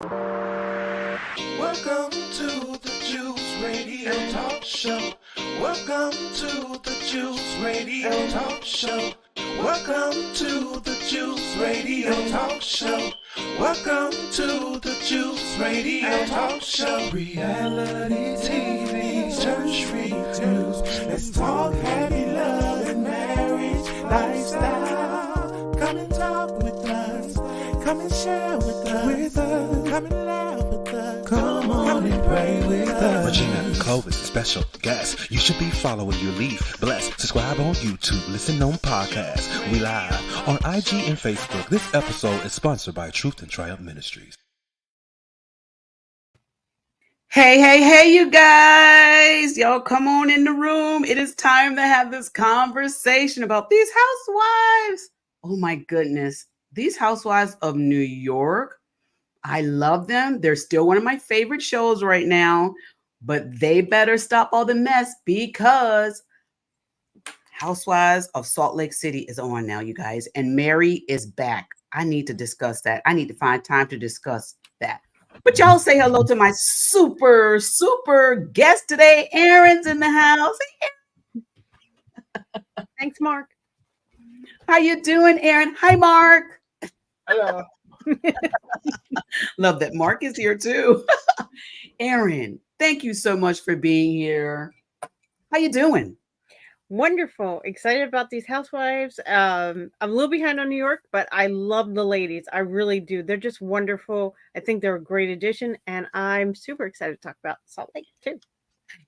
Welcome to the Juice Radio Talk Show. Welcome to the Juice Radio Talk Show. Welcome to the Juice Radio Talk Show. Welcome to the Juice Radio Talk Show. Reality TV's church news. Let's talk happy love and marriage lifestyle. Come and talk with us. Come and share with us. Come and laugh with us. Come on and pray with us. Regina Clovis, special guest. You should be following your lead. Bless. Subscribe on YouTube. Listen on podcasts. We live on IG and Facebook. This episode is sponsored by Truth and Triumph Ministries. Hey, you guys. Y'all come on in the room. It is time to have this conversation about these housewives. Oh my goodness. These housewives of New York. I love them. They're still one of my favorite shows right now, but they better stop all the mess because Housewives of Salt Lake City is on now, you guys, and Mary is back. I need to discuss that. I need to find time to discuss that. But y'all say hello to my super guest today. Erin's in the house. Thanks, Mark. How you doing, Erin? Hi, Mark. Hello. Love that Mark is here too. Erin, thank you so much for being here. How you doing? Wonderful. Excited about these housewives. I'm a little behind on New York, but I love the ladies. I really do. They're just wonderful. I think they're a great addition, and I'm super excited to talk about Salt Lake too.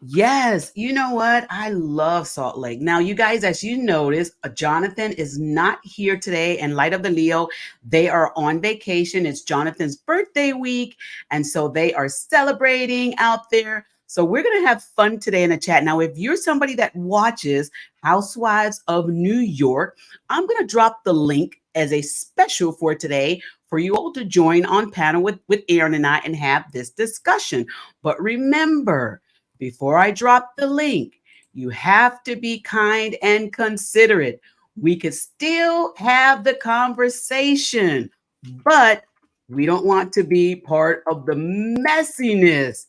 Yes, you know what? I love Salt Lake. Now, you guys, as you notice, Jonathan is not here today, and Light of the Leo, they are on vacation. It's Jonathan's birthday week, and so they are celebrating out there. So we're going to have fun today in the chat. Now, if you're somebody that watches Housewives of New York, I'm going to drop the link as a special for today for you all to join on panel with Erin and I and have this discussion. But remember, before I drop the link, you have to be kind and considerate. We could still have the conversation, but we don't want to be part of the messiness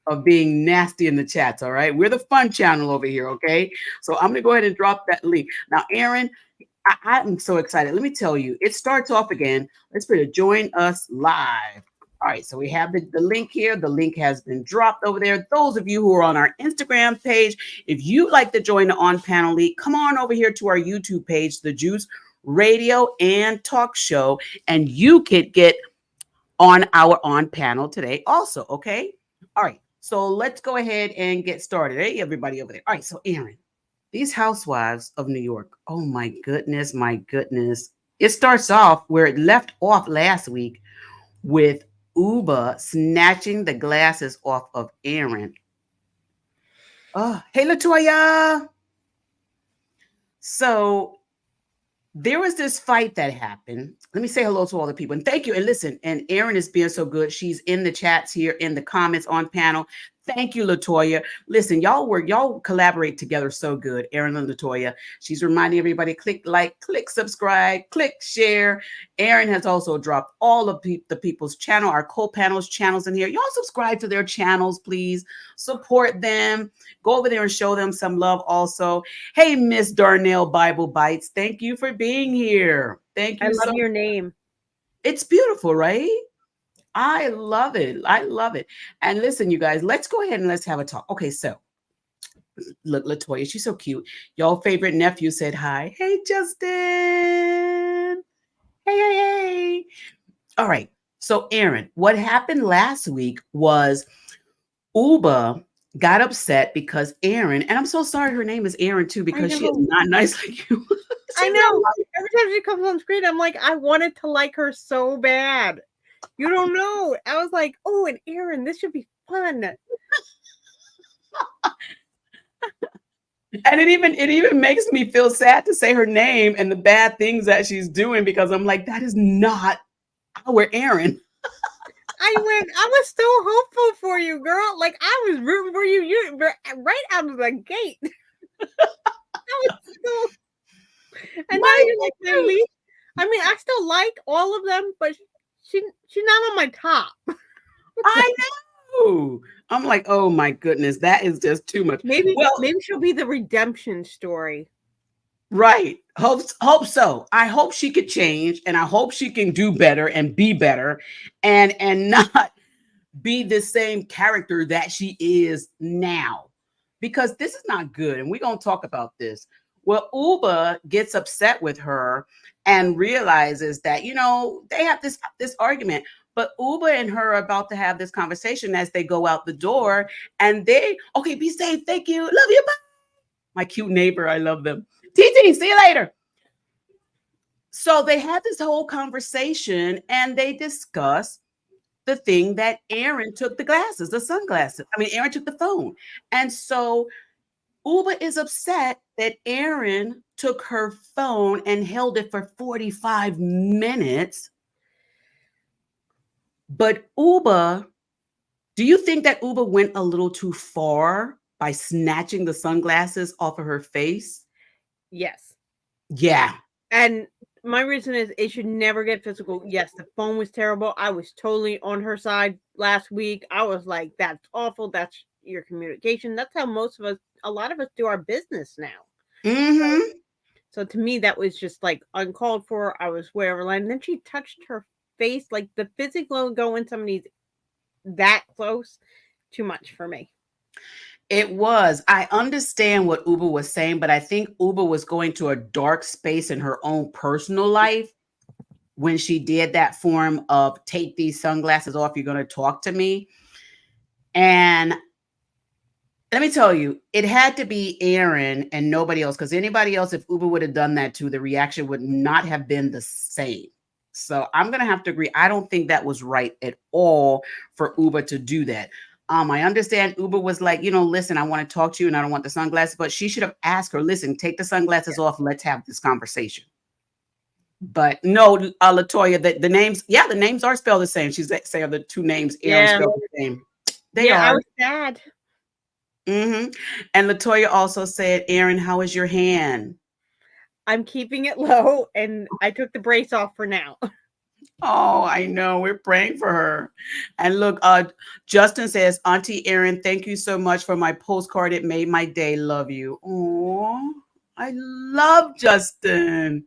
of being nasty in the chats, all right? We're the fun channel over here, okay? So I'm going to go ahead and drop that link. Now, Erin, I'm so excited. Let me tell you, it starts off again. Let's put it, join us live. All right, so we have the link here. The link has been dropped over there. Those of you who are on our Instagram page, if you'd like to join the On Panel League, come on over here to our YouTube page, The Juice Radio and Talk Show, and you could get on our On Panel today also, okay? All right, so let's go ahead and get started. Hey, everybody over there. All right, so Erin, these housewives of New York, oh my goodness. It starts off where it left off last week with Uba snatching the glasses off of Erin. Oh, hey, LaToya. So there was this fight that happened. Let me say hello to all the people. And thank you. And listen, and Erin is being so good. She's in the chats here, in the comments on panel. Thank you, LaToya. Listen, y'all collaborate together so good, Erin and LaToya. She's reminding everybody, click like, click subscribe, click share. Erin has also dropped all of the people's channel, our co-panels channels in here. Y'all subscribe to their channels, please. Support them. Go over there and show them some love also. Hey, Miss Darnell Bible Bites. Thank you for being here. Thank you. I love your name. It's beautiful, right? I love it. And listen, you guys, let's go ahead and let's have a talk. Okay, so look, LaToya, she's so cute. Y'all favorite nephew said hi. Hey, Justin. Hey. All right. So, Erin, what happened last week was Uba got upset because Erin, and I'm so sorry her name is Erin too, because she is not nice like you. I know. Every time she comes on screen, I'm like, I wanted to like her so bad. You don't know. I was like, oh, and Erin, this should be fun. And it even makes me feel sad to say her name and the bad things that she's doing, because I'm like, that is not our Erin. I was so hopeful for you, girl. Like, I was rooting for you. You were right out of the gate. And now you're like the least. I mean, I still like all of them, but she's not on my top. I know. I'm like, oh my goodness, that is just too much. Maybe Well, maybe she'll be the redemption story. right. Hope so. I hope she could change, and I hope she can do better and be better, and not be the same character that she is now, because this is not good, and we're going to talk about this. Well, Uba gets upset with her and realizes that, they have this argument, but Uba and her are about to have this conversation as they go out the door, and okay, be safe, thank you, love you, bye. My cute neighbor, I love them. TT, see you later. So they had this whole conversation and they discuss the thing that Aaron took the sunglasses. I mean, Aaron took the phone. And so Uba is upset that Aaron took her phone and held it for 45 minutes. But Uba, do you think that Uba went a little too far by snatching the sunglasses off of her face? Yes. Yeah. And my reason is it should never get physical. Yes, the phone was terrible. I was totally on her side last week. I was like, that's awful. That's your communication. That's how a lot of us do our business now. Mm-hmm. So to me, that was just like uncalled for. I was wherever. And then she touched her face, like the physical going somebody's that close. Too much for me. It was. I understand what Uba was saying, but I think Uba was going to a dark space in her own personal life when she did that form of take these sunglasses off, you're going to talk to me. And let me tell you, it had to be Aaron and nobody else, because anybody else, if Uba would have done that too, the reaction would not have been the same. So I'm going to have to agree. I don't think that was right at all for Uba to do that. I understand Uba was like, listen, I want to talk to you and I don't want the sunglasses, but she should have asked her, listen, take the sunglasses off. Let's have this conversation. But no, Latoya, the names, the names are spelled the same. She's saying the two names, Aaron, spelled the same. They are. I was sad. Mm-hmm. And Latoya also said, Aaron, how is your hand? I'm keeping it low, and I took the brace off for now. Oh, I know. We're praying for her. And look, Justin says, Auntie Erin, thank you so much for my postcard. It made my day. Love you. Oh, I love Justin.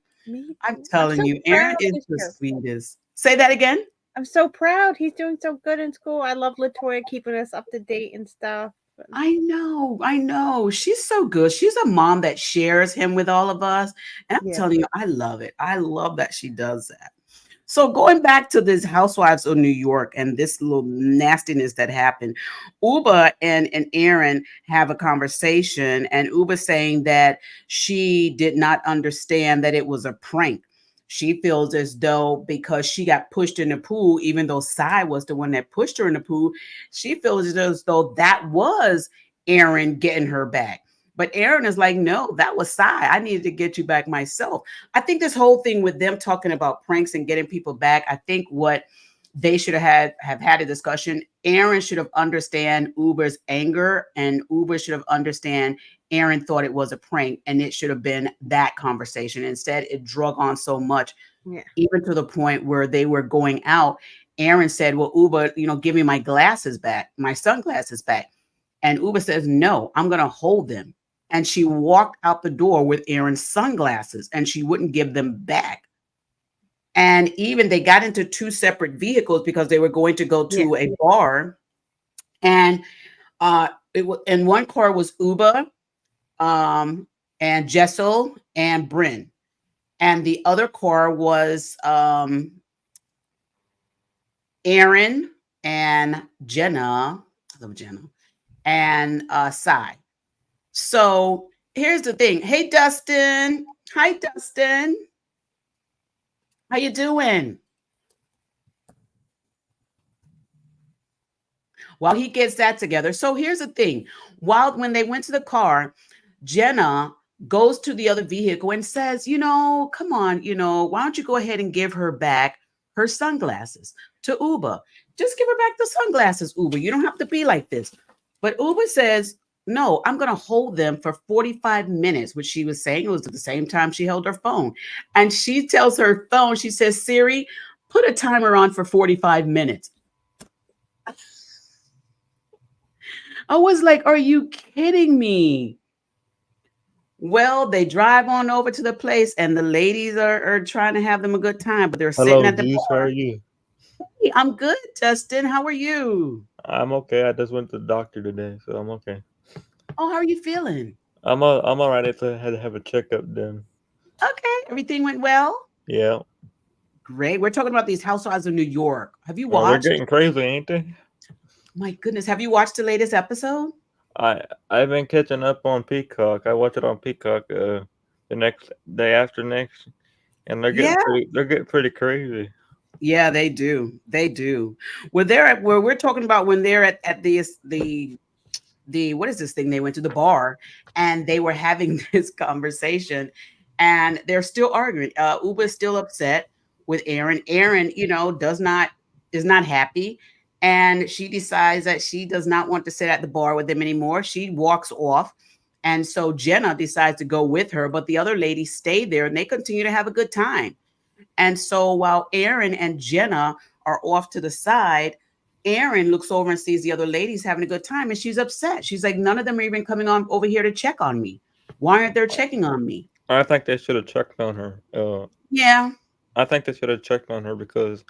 I'm telling you, Aaron is the sweetest. Say that again. I'm so proud. He's doing so good in school. I love Latoya keeping us up to date and stuff. I know. She's so good. She's a mom that shares him with all of us. And I'm telling you, I love it. I love that she does that. So going back to this Housewives of New York and this little nastiness that happened, Uba and Aaron have a conversation, and Uba saying that she did not understand that it was a prank. She feels as though because she got pushed in the pool, even though Sai was the one that pushed her in the pool, she feels as though that was Aaron getting her back. But Aaron is like, no, that was Sai. I needed to get you back myself. I think this whole thing with them talking about pranks and getting people back, I think what they should have had a discussion. Aaron should have understand Uber's anger, and Uber should have understand Aaron thought it was a prank, and it should have been that conversation. Instead, it drug on so much, even to the point where they were going out. Aaron said, well, Uber, give me my glasses back, my sunglasses back. And Uber says, no, I'm going to hold them. And she walked out the door with Aaron's sunglasses, and she wouldn't give them back. And even they got into two separate vehicles because they were going to go to a bar. And in one car was Uba, and Jessel and Bryn. And the other car was Aaron and Jenna. I love Jenna. And Sai. So here's the thing. Hey, Dustin. Hi, Dustin. How you doing? While he gets that together. So here's the thing. When they went to the car, Jenna goes to the other vehicle and says, come on, why don't you go ahead and give her back her sunglasses to Uba? Just give her back the sunglasses, Uba. You don't have to be like this. But Uba says, no, I'm going to hold them for 45 minutes, which she was saying it was at the same time she held her phone. And she tells her phone, she says, Siri, put a timer on for 45 minutes. I was like, are you kidding me? Well, they drive on over to the place, and the ladies are trying to have them a good time, but they're sitting Hello, at the Juice. How bar. are you? Hey, I'm good, Justin. How are you? I'm okay. I just went to the doctor today, so I'm okay. Oh, how are you feeling? I'm all right. I had to have a checkup done. Okay, everything went well. Yeah. Great. We're talking about these housewives of New York. Have you They're watched? getting crazy, ain't they? My goodness, have you watched the latest episode? I've been catching up on Peacock. I watch it on Peacock the next day after next, and Yeah. they're getting pretty crazy. Yeah, they do. They do. Where they're at, where we're talking about when they're at the what is this thing, they went to the bar and they were having this conversation and they're still arguing. Uba is still upset with Aaron, does not is not happy, and she decides that she does not want to sit at the bar with them anymore. She walks off, and so Jenna decides to go with her, but the other ladies stay there and they continue to have a good time. And so while Aaron and Jenna are off to the side, Aaron looks over and sees the other ladies having a good time and she's upset. She's like, none of them are even coming on over here to check on me. Why aren't they checking on me? I think they should have checked on her. Yeah. I think they should have checked on her because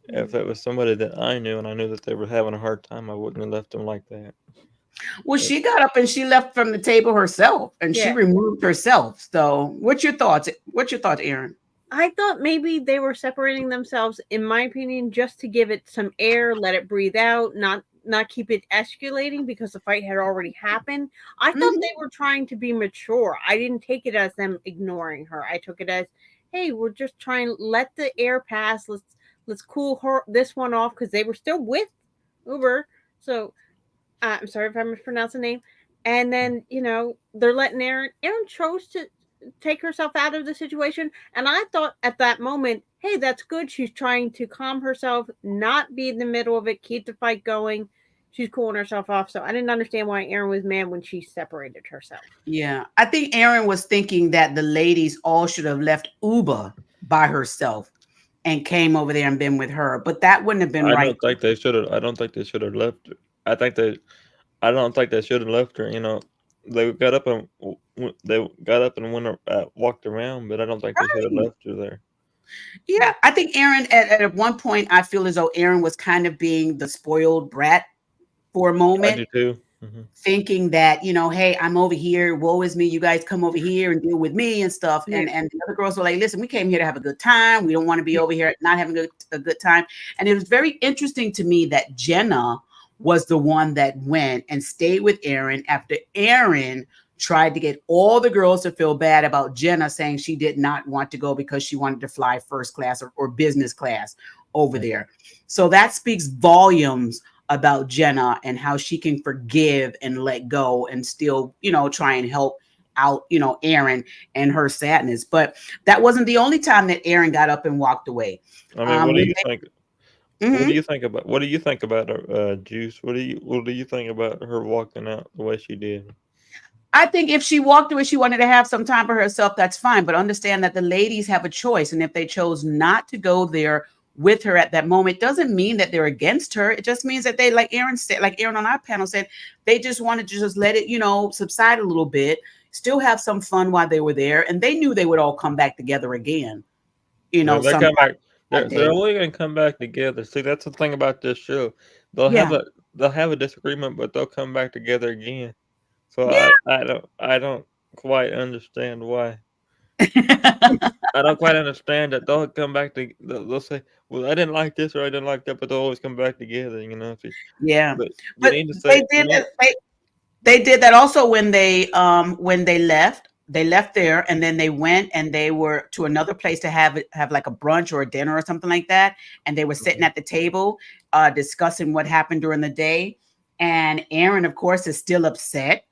if it was somebody that I knew and I knew that they were having a hard time, I wouldn't have left them like that. Well, she got up and she left from the table herself and she Yeah. removed herself. So what's your thoughts? What's your thoughts, Aaron? I thought maybe they were separating themselves, in my opinion, just to give it some air, let it breathe out, not keep it escalating because the fight had already happened. I thought Mhm. they were trying to be mature. I didn't take it as them ignoring her. I took it as, hey, we're just trying to let the air pass. Let's cool her this one off because they were still with Uber. So I'm sorry if I mispronounced the name. And then, they're letting Aaron chose to take herself out of the situation. And I thought at that moment, hey, that's good. She's trying to calm herself, not be in the middle of it, keep the fight going. She's cooling herself off. So I didn't understand why Aaron was mad when she separated herself. Yeah. I think Aaron was thinking that the ladies all should have left Uba by herself and came over there and been with her. But that wouldn't have been I right. don't think they should have. I don't think they should have left her. I think they. I don't think they should have left her. They got up and went walked around, but I don't think they should have Right. left her there. Yeah, I think Aaron at one point I feel as though Aaron was kind of being the spoiled brat for a I moment, do too. Hmm. thinking that, hey, I'm over here, woe is me, you guys come over here and deal with me and stuff. Yeah. And the other girls were like, listen, we came here to have a good time. We don't want to be over here not having a good time. And it was very interesting to me that Jenna was the one that went and stayed with Aaron after Aaron tried to get all the girls to feel bad about Jenna saying she did not want to go because she wanted to fly first class or business class over there. So that speaks volumes about Jenna and how she can forgive and let go and still, try and help out, Aaron and her sadness. But that wasn't the only time that Aaron got up and walked away. I mean, what do When you think? What do Mhm. you think about? What do you think about her, Juice? What do you think about her walking out the way she did? I think if she walked away, she wanted to have some time for herself, that's fine. But understand that the ladies have a choice. And if they chose not to go there with her at that moment, doesn't mean that they're against her. It just means that they, like Aaron said, like Aaron on our panel said, they just wanted to just let it, subside a little bit, still have some fun while they were there. And they knew they would all come back together again, No, they come sometime back. that They're day. only gonna come back together. See, that's the thing about this show. They'll have Yeah. a they'll have a disagreement, but they'll come back together again. So Yeah. I don't quite understand why. I don't quite understand that they'll come back to they'll say, "Well, I didn't like this or I didn't like that," but they'll always come back together. Yeah. But you But need to say they did that. They did that also when they left. They left there and then they went and they were to another place to have like a brunch or a dinner or something like that. And they were sitting Mhm, at the table discussing what happened during the day. And Aaron, of course, is still upset.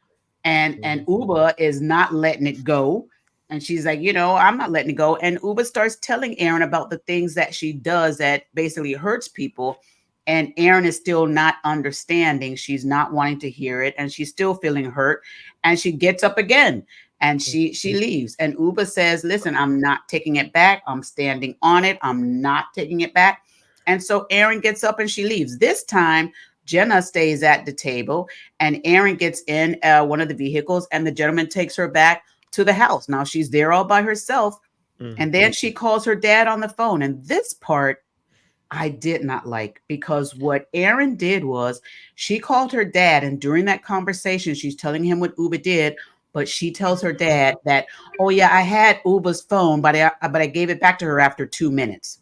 And mhm. Uba is not letting it go. And she's like, I'm not letting it go. And Uba starts telling Aaron about the things that she does that basically hurts people. And Aaron is still not understanding. She's not wanting to hear it, and she's still feeling hurt. And she gets up again and she leaves. And Uba says, listen, I'm not taking it back. I'm standing on it. I'm not taking it back. And so Aaron gets up and she leaves. This time, Jenna stays at the table and Aaron gets in one of the vehicles and the gentleman takes her back to the house. Now she's there all by herself. Mm. And then she calls her dad on the phone. And this part I did not like because what Aaron did was she called her dad. And during that conversation, she's telling him what Uba did. But she tells her dad that, oh, yeah, I had Uba's phone, but I gave it back to her after 2 minutes.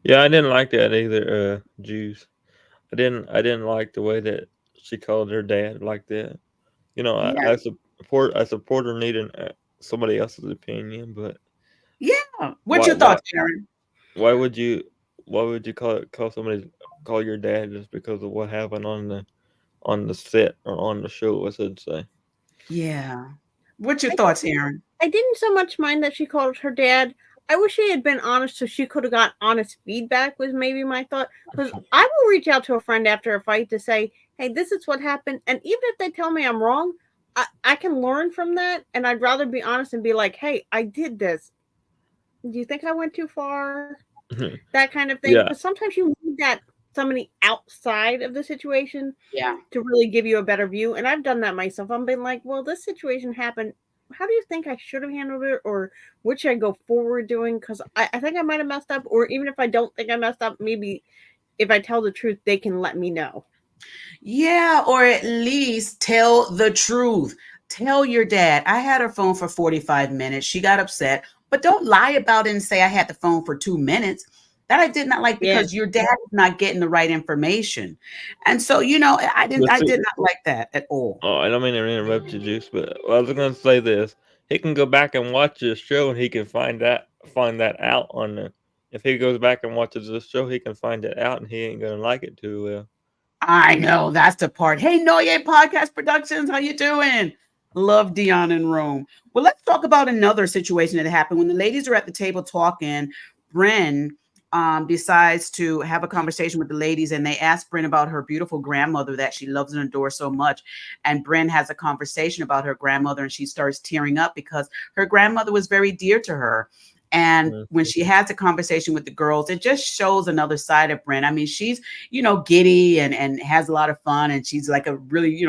Yeah, I didn't like that either. Juice. I didn't like the way that she called her dad like that. You know, Yeah. I support her needing somebody else's opinion, but Yeah. What's why your why thoughts, Aaron? why would you call your dad just because of what happened on the set or on the show, I should say. Yeah. What's your I thoughts, Aaron? I didn't so much mind that she called her dad. I wish she had been honest so she could have got honest feedback was maybe my thought. Because I will reach out to a friend after a fight to say, hey, this is what happened. And even if they tell me I'm wrong, I can learn from that. And I'd rather be honest and be like, hey, I did this. Do you think I went too far? That kind of thing. Because Yeah, sometimes you need that somebody outside of the situation Yeah. to really give you a better view. And I've done that myself. I'm been like, well, this situation happened. How do you think I should have handled it, or what should I go forward doing? Because I think I might have messed up, or even if I don't think I messed up, maybe if I tell the truth, they can let me know. Yeah, or at least tell the truth. Tell your dad, I had her phone for 45 minutes. She got upset, but don't lie about it and say I had the phone for 2 minutes. That I did not like Yeah, because your dad is not getting the right information. And so, but I see, did not like that at all. oh, I don't mean to interrupt you, Juice, but I was gonna say this. He can go back and watch this show, and he can find that out on the. If he goes back and watches this show, he can find it out, and he ain't gonna like it too well. I know that's the part. Hey, Noye Podcast Productions, how you doing? Love Dion in Rome. Well, let's talk about another situation that happened when the ladies are at the table talking. Bren decides to have a conversation with the ladies, and they ask Bren about her beautiful grandmother that she loves and adores so much. And Bren has a conversation about her grandmother, and she starts tearing up because her grandmother was very dear to her. And Mm. when she has a conversation with the girls, it just shows another side of Bren. I mean, she's giddy and has a lot of fun. And she's like a really,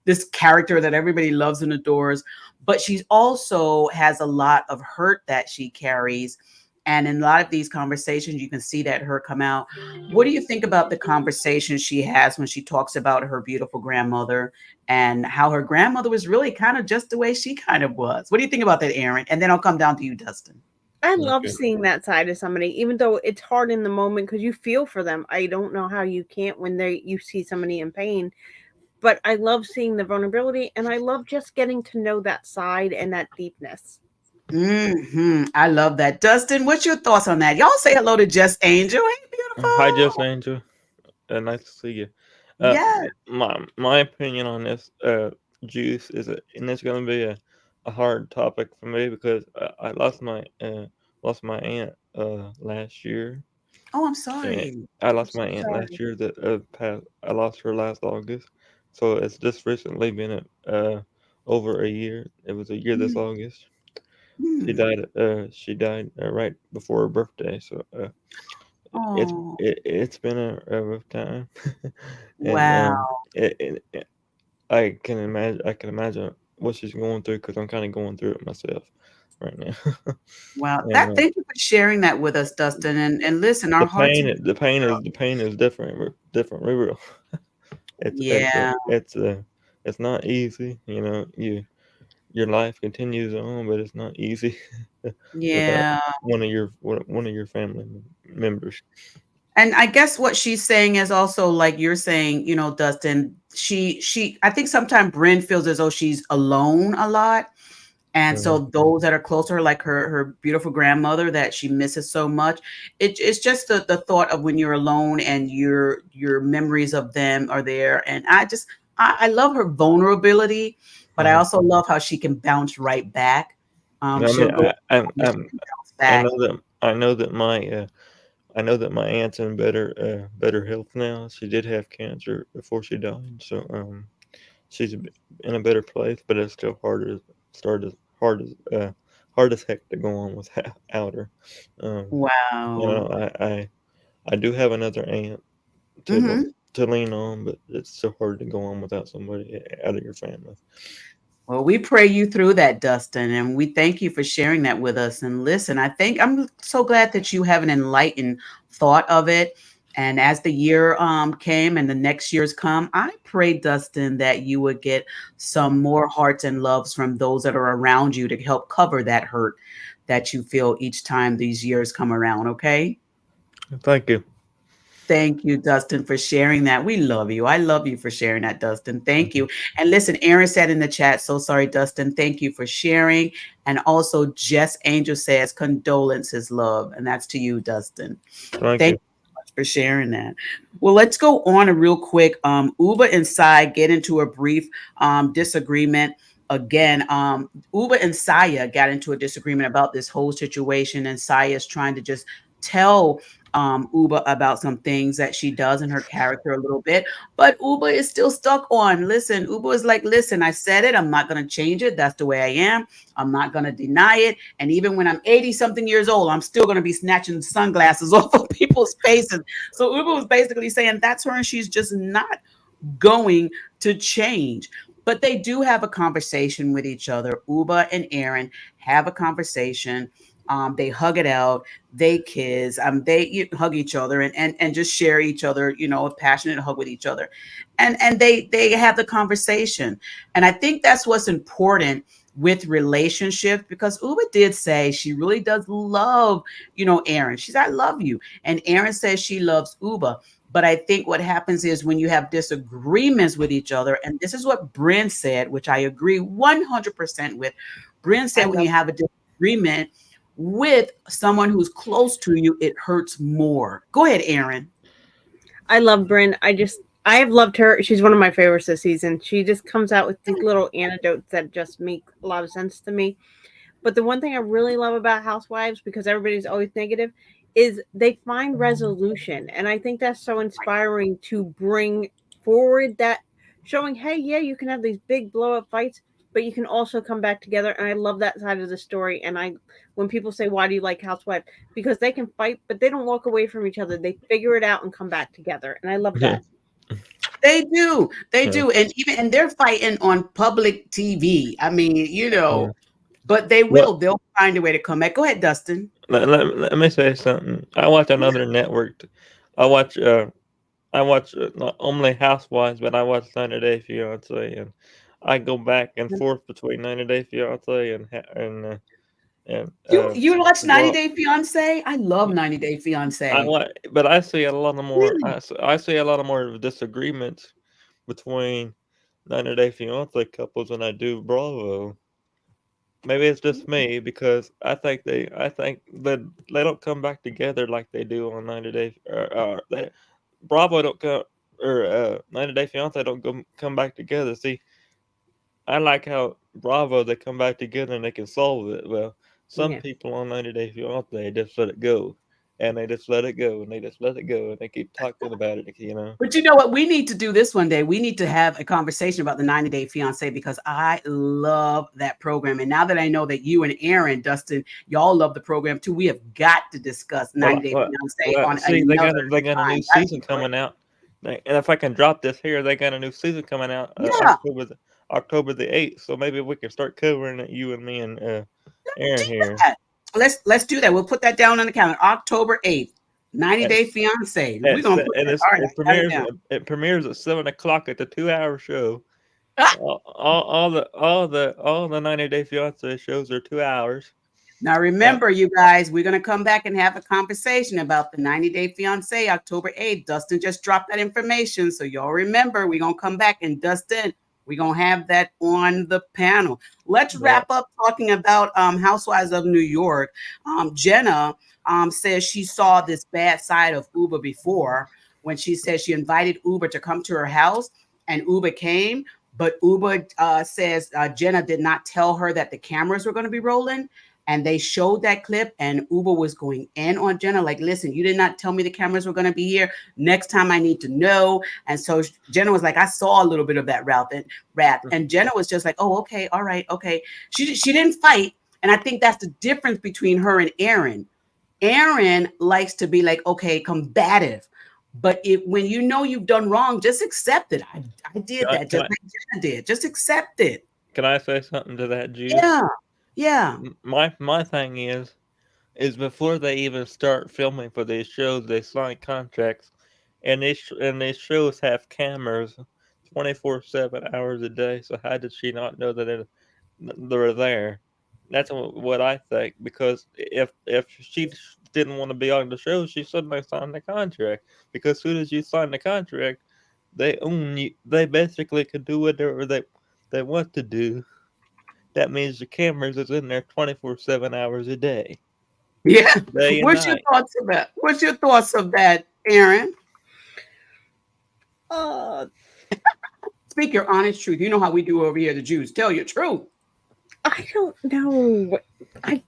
this character that everybody loves and adores. But she also has a lot of hurt that she carries. And in a lot of these conversations, you can see that her come out. What do you think about the conversation she has when she talks about her beautiful grandmother and how her grandmother was really kind of just the way she kind of was? What do you think about that, Aaron? And then I'll come down to you, Dustin. I love Okay. seeing that side of somebody, even though it's hard in the moment because you feel for them. I don't know how you can't when you see somebody in pain, but I love seeing the vulnerability, and I love just getting to know that side and that deepness. I love that. Dustin, what's your thoughts on that? Y'all say hello to Just Angel. Hey, Hi, Just beautiful. Angel. Nice to see you. Yes. My opinion on this Juice and it's gonna be a hard topic for me because I lost my aunt last year. Oh, I'm And sorry. I I'm lost so my aunt last sorry. year. I lost her last August, so it's just recently been over a year. It was a year this Mm, August. She mm. died. She died right before her birthday. So it's Oh, it's been a rough time, and wow. I can imagine what she's going through because I'm kind of going through it myself right now. Wow. And Thank you for sharing that with us, Dustin. And listen, our the hearts pain, and the pain is the pain is different. Different. We real. It's it's a, yeah, it's a, it's not easy. Your life continues on, but it's not easy without yeah. one of your family members. And I guess what she's saying is also like you're saying, Dustin, I think sometimes Bryn feels as though she's alone a lot. And Mhm. so those that are close to her, like her beautiful grandmother that she misses so much, it's just the thought of when you're alone and your memories of them are there. And I love her vulnerability, but I Mhm. also love how she can bounce right back. I She'll mean, go and she I'm can bounce I back. know that my aunt's in better health now. She did have cancer before she died, so she's in a better place. But it's still start as hard as hard as heck to go on without her. Um, Wow. I I do have another aunt Mm-hmm. to lean on, but it's so hard to go on without somebody out of your family. Well, we pray you through that, Dustin, and we thank you for sharing that with us. And listen, I think I'm so glad that you have an enlightened thought of it. And as the year came and the next years come, I pray, Dustin, that you would get some more hearts and loves from those that are around you to help cover that hurt that you feel each time these years come around. Okay. Thank you. Thank you, Dustin, for sharing that. We love you. I love you for sharing that, Dustin. Thank you. And listen, Aaron said in the chat, so sorry, Dustin. Thank you for sharing. And also, Jess Angel says, condolences, love. And that's to you, Dustin. Thank Thank you. you so much for sharing that. Well, let's go on a real quick. Uba and Sai get into a brief disagreement. Again, Uba and Saya got into a disagreement about this whole situation, and Saya is trying to just tell Uba about some things that she does in her character a little bit, but Uba is still stuck on. Listen, Uba is like, listen, I said it. I'm not going to change it. That's the way I am. I'm not going to deny it. And even when I'm 80 something years old, I'm still going to be snatching sunglasses off of people's faces. So Uba was basically saying that's her, and she's just not going to change. But they do have a conversation with each other. Uba and Aaron have a conversation. They hug it out. They kiss. Hug each other and just share each other. A passionate hug with each other, and they have the conversation. And I think that's what's important with relationships, because Uba did say she really does love Aaron. She's, I love you, and Aaron says she loves Uba. But I think what happens is when you have disagreements with each other, and this is what Bryn said, which I agree 100% with. Bryn said when you have a disagreement with someone who's close to you, it hurts more. Go ahead, Aaron. I love Bryn. I have loved her. She's one of my favorites this season. She just comes out with these little anecdotes that just make a lot of sense to me. But the one thing I really love about Housewives, because everybody's always negative, is they find resolution. And I think that's so inspiring to bring forward that showing, hey, yeah, you can have these big blow up fights, but you can also come back together. And I love that side of the story. And when people say, why do you like Housewives? Because they can fight, but they don't walk away from each other. They figure it out and come back together. And I love Yeah. that. They do. They Yeah. do. And they're fighting on public TV. I mean, Yeah. but Well, they'll find a way to come back. Go ahead, Dustin. let me say something. I watch another network. I watch not only Housewives, but I watch 90 Day Fiance, and I go back and forth between 90 Day Fiance and You watch 90 Raw. Day Fiance? I love 90 Day Fiance. But I see a lot of more. Really? I see a lot of more disagreements between 90 Day Fiance couples than I do Bravo. Maybe it's just me because I think that they don't come back together like they do on 90 Day Bravo don't come or 90 Day Fiance don't come back together. See, I like how Bravo they come back together and they can solve it. Well, some Yeah. people on 90 Day Fiance they just let it go, and they just let it go, and they just let it go, and they keep talking about it. You know. But you know what? We need to do this one day. We need to have a conversation about the 90 Day Fiance, because I love that program. And now that I know that you and Aaron, Dustin, y'all love the program too, we have got to discuss 90 Day Fiance on See, another they got a time. new season coming out, and if I can drop this here, they got a new season coming out Yeah, October the 8th. So maybe we can start covering it, you and me and do Aaron here. that. Let's do that. We'll put that down on the calendar. October 8th, 90 Day Fiance. We're gonna put that. All right, I got it down. It premieres at 7 o'clock at the 2 hour show. Ah, All the 90 Day Fiance shows are 2 hours. now Uh, remember, you guys, we're gonna come back and have a conversation about the 90 Day Fiance, October 8th. Dustin just dropped that information, so y'all remember we're gonna come back, and Dustin, we're gonna have that on the panel. Let's yeah, wrap up talking about Housewives of New York. Jenna says she saw this bad side of Uber before, when she said she invited Uber to come to her house, and Uber came. But Uber says Jenna did not tell her that the cameras were going to be rolling, and they showed that clip, and Uber was going in on Jenna like, listen, you did not tell me the cameras were going to be here. Next time I need to know. And so Jenna was like, I saw a little bit of that rap. And Jenna was just like, oh, okay, all right, okay. She didn't fight. And I think that's the difference between her and Aaron. Aaron likes to be like, okay, combative. But when you know you've done wrong, just accept it. I Can did I, that can just I like Jenna did. Just accept it. can I say something to that, Juice? Yeah. Yeah. My thing is before they even start filming for these shows, they sign contracts, and these shows have cameras 24/7 hours a day. So how did she not know that they're there? That's what I think. Because if she didn't want to be on the show, she shouldn't have signed the contract. Because as soon as you sign the contract, they own you. They basically can do whatever they want to do. That means the cameras is in there 24/7 hours a day, Yeah. day and night. What's your thoughts of that, Aaron? Uh, Speak your honest truth. You know how we do over here, the Jews. Tell your truth. I don't know. I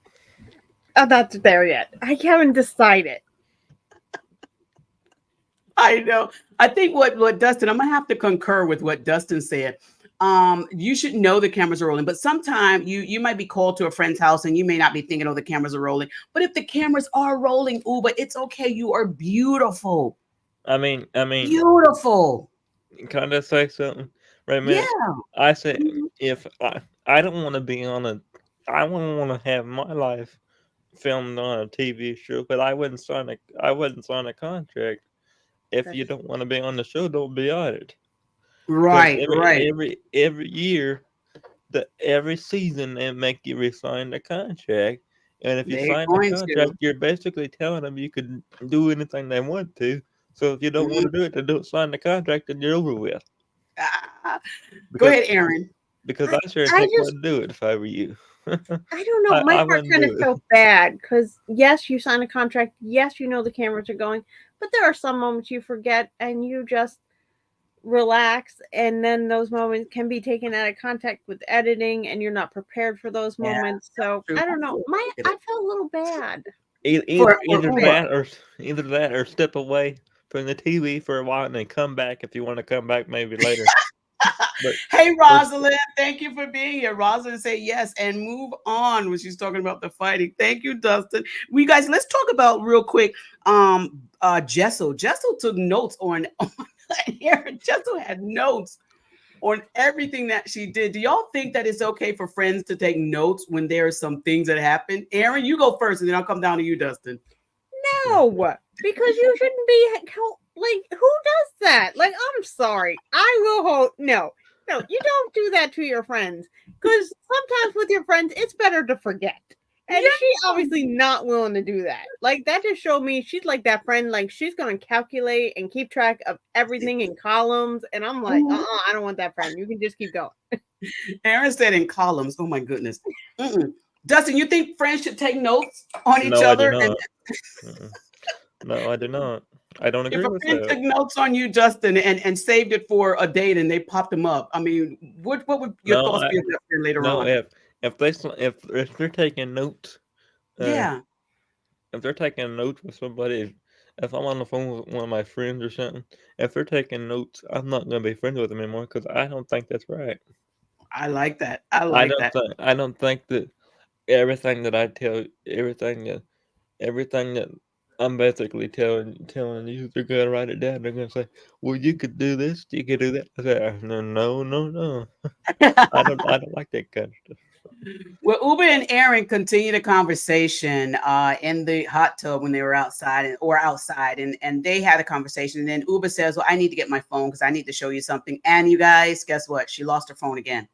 I'm not there yet. I haven't decided. I know. I think what Dustin, I'm gonna have to concur with what Dustin said. You should know the cameras are rolling, but sometimes you might be called to a friend's house and you may not be thinking, oh, the cameras are rolling. But if the cameras are rolling, ooh, but it's okay. You are beautiful. I mean, Beautiful. can I just say something? Right, Yeah. man. I say Mhm. if I don't want to be on a, I wouldn't want to have my life filmed on a TV show, but I wouldn't sign a contract. If you don't want to be on the show, don't be on it. Because Right, right. every year, every season they make you resign the contract, and if you They're sign the going contract, to. you're basically telling them you can do anything they want to. So if you don't want Mhm. to do it, then don't sign the contract, and you're over with. Ah. Go Because ahead, Aaron. because I I sure as I heck just wouldn't do it if I were you. I don't know. My I heart wouldn't kind of do it. felt bad because yes, you sign a contract. Yes, you know the cameras are going, but there are some moments you forget and you just relax, and then those moments can be taken out of context with editing, and you're not prepared for those Yeah, moments. So true. I don't That's know. so I sensitive. felt a little bad. For Uber. Either that or step away from the TV for a while and then come back if you want to come back maybe later. But Hey, or Rosalind, thank you for being here. Rosalind say yes and move on when she's talking about the fighting. Thank you, Dustin. We guys, let's talk about real quick. Jessel. Jessel took notes on here. Jessel had notes on everything that she did. Do y'all think that it's okay for friends to take notes when there are some things that happen? Aaron, you go first, and then I'll come down to you, Dustin. No, because you shouldn't be like who does that? Like I'm sorry, I will hold no. No, you don't do that to your friends because sometimes with your friends it's better to forget. And Yeah. she's obviously not willing to do that. Like that just showed me she's like that friend. Like she's gonna calculate and keep track of everything in columns. And I'm like, Mhm. I don't want that friend. You can just keep going. Aaron said in columns. Oh my goodness. Mm-mm. Dustin, you think friends should take notes on each no, I do other? And not. Mm-mm. No, I do not. I don't if agree a with friend that. took notes on you, Justin, and saved it for a date and they popped them up, I mean, what would your No, thoughts be of that friend later no. on? If they're taking notes, uh, Yeah, if they're taking notes with somebody, if I'm on the phone with one of my friends or something, if they're taking notes, I'm not gonna be friends with them anymore because I don't think that's right. I like that. I like that. I don't think that everything that I tell, everything that I'm basically telling you, they're gonna write it down. They're gonna say, "Well, you could do this, you could do that." I say, "No, no, no, no. I don't like that kind of stuff." Well, Uber and Aaron continue the conversation in the hot tub when they were outside, and they had a conversation. And then Uber says, "Well, I need to get my phone because I need to show you something." And you guys, guess what? She lost her phone again.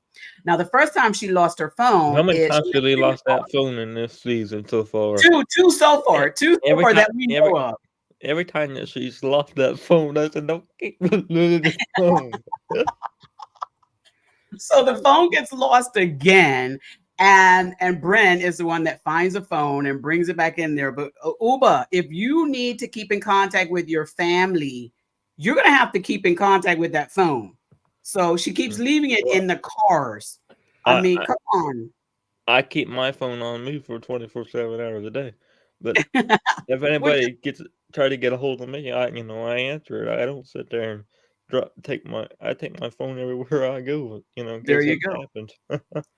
Now, the first time she lost her How phone many is times have they lost that phone in this season so far? two so E- far, two so Every far time, that we know of. every time that she's lost that phone, I said, "Don't keep losing the phone." So the phone gets lost again, and Bren is the one that finds the phone and brings it back in there. But Uba, if you need to keep in contact with your family, you're gonna have to keep in contact with that phone. So she keeps leaving it Well, in the cars. I I, mean, I come on. I keep my phone on me for 24/7 hours a day, but if What anybody gets try to get a hold of me, I answer it. I don't sit there and I take my phone everywhere I go, in there case you something go. happens.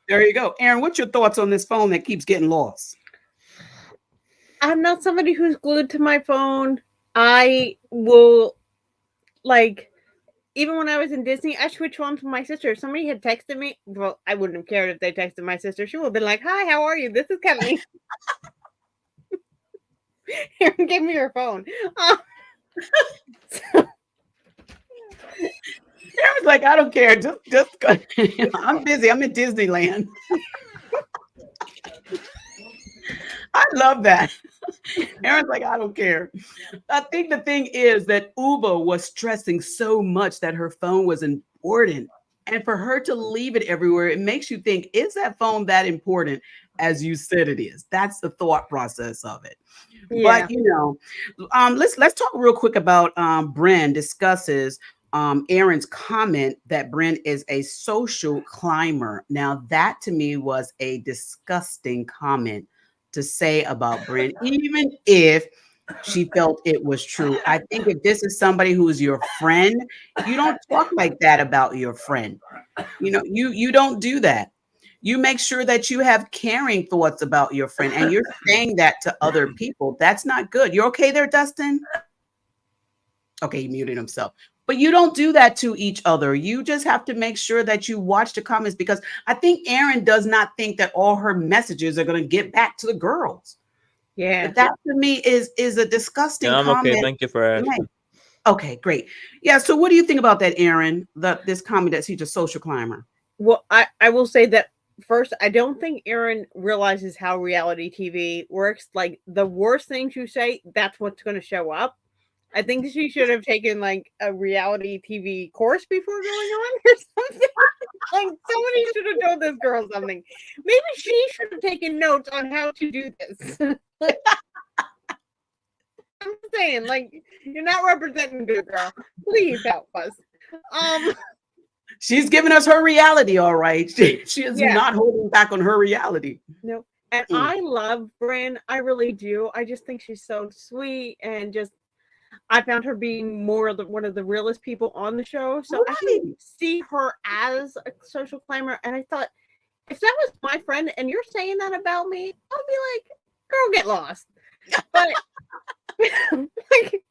There you go. Aaron, what's your thoughts on this phone that keeps getting lost? I'm not somebody who's glued to my phone. I will, like, even when I was in Disney, I switched phones with my sister. If somebody had texted me, well, I wouldn't have cared if they texted my sister. She would have been like, "Hi, how are you? This is Kathleen." Here, give me your phone. Aaron's like, I don't care. Just go. I'm busy. I'm in Disneyland. I love that. Aaron's like, I don't care. I think the thing is that Uba was stressing so much that her phone was important. And for her to leave it everywhere, it makes you think, is that phone that important as you said it is? That's the thought process of it. Yeah. But let's talk real quick about Bren discusses Aaron's comment that Bren is a social climber. Now, that to me was a disgusting comment to say about Bren, even if she felt it was true. I think if this is somebody who is your friend, you don't talk like that about your friend. You don't do that. You make sure that you have caring thoughts about your friend, and you're saying that to other people. That's not good. You're okay there, Dustin? Okay, he muted himself. But you don't do that to each other. You just have to make sure that you watch the comments, because I think Aaron does not think that all her messages are going to get back to the girls. Yeah. But that to me is a disgusting I'm comment. okay. Thank you for asking. Okay, great. Yeah. So what do you think about that, Aaron? This comment that she's a social climber. Well, I will say that first, I don't think Aaron realizes how reality TV works. Like, the worst things you say, that's what's going to show up. I think she should have taken like a reality TV course before going on or something. Like, somebody should have told this girl something. Maybe she should have taken notes on how to do this. I'm saying, like, you're not representing good, girl. Please help us. She's giving us her reality, all right. She is Yeah. not holding back on her reality. No. And I love Bryn. I really do. I just think she's so sweet, and just I found her being more of one of the realest people on the show. So I can see her as a social climber. And I thought, if that was my friend and you're saying that about me, I'll be like, girl, get lost. But like,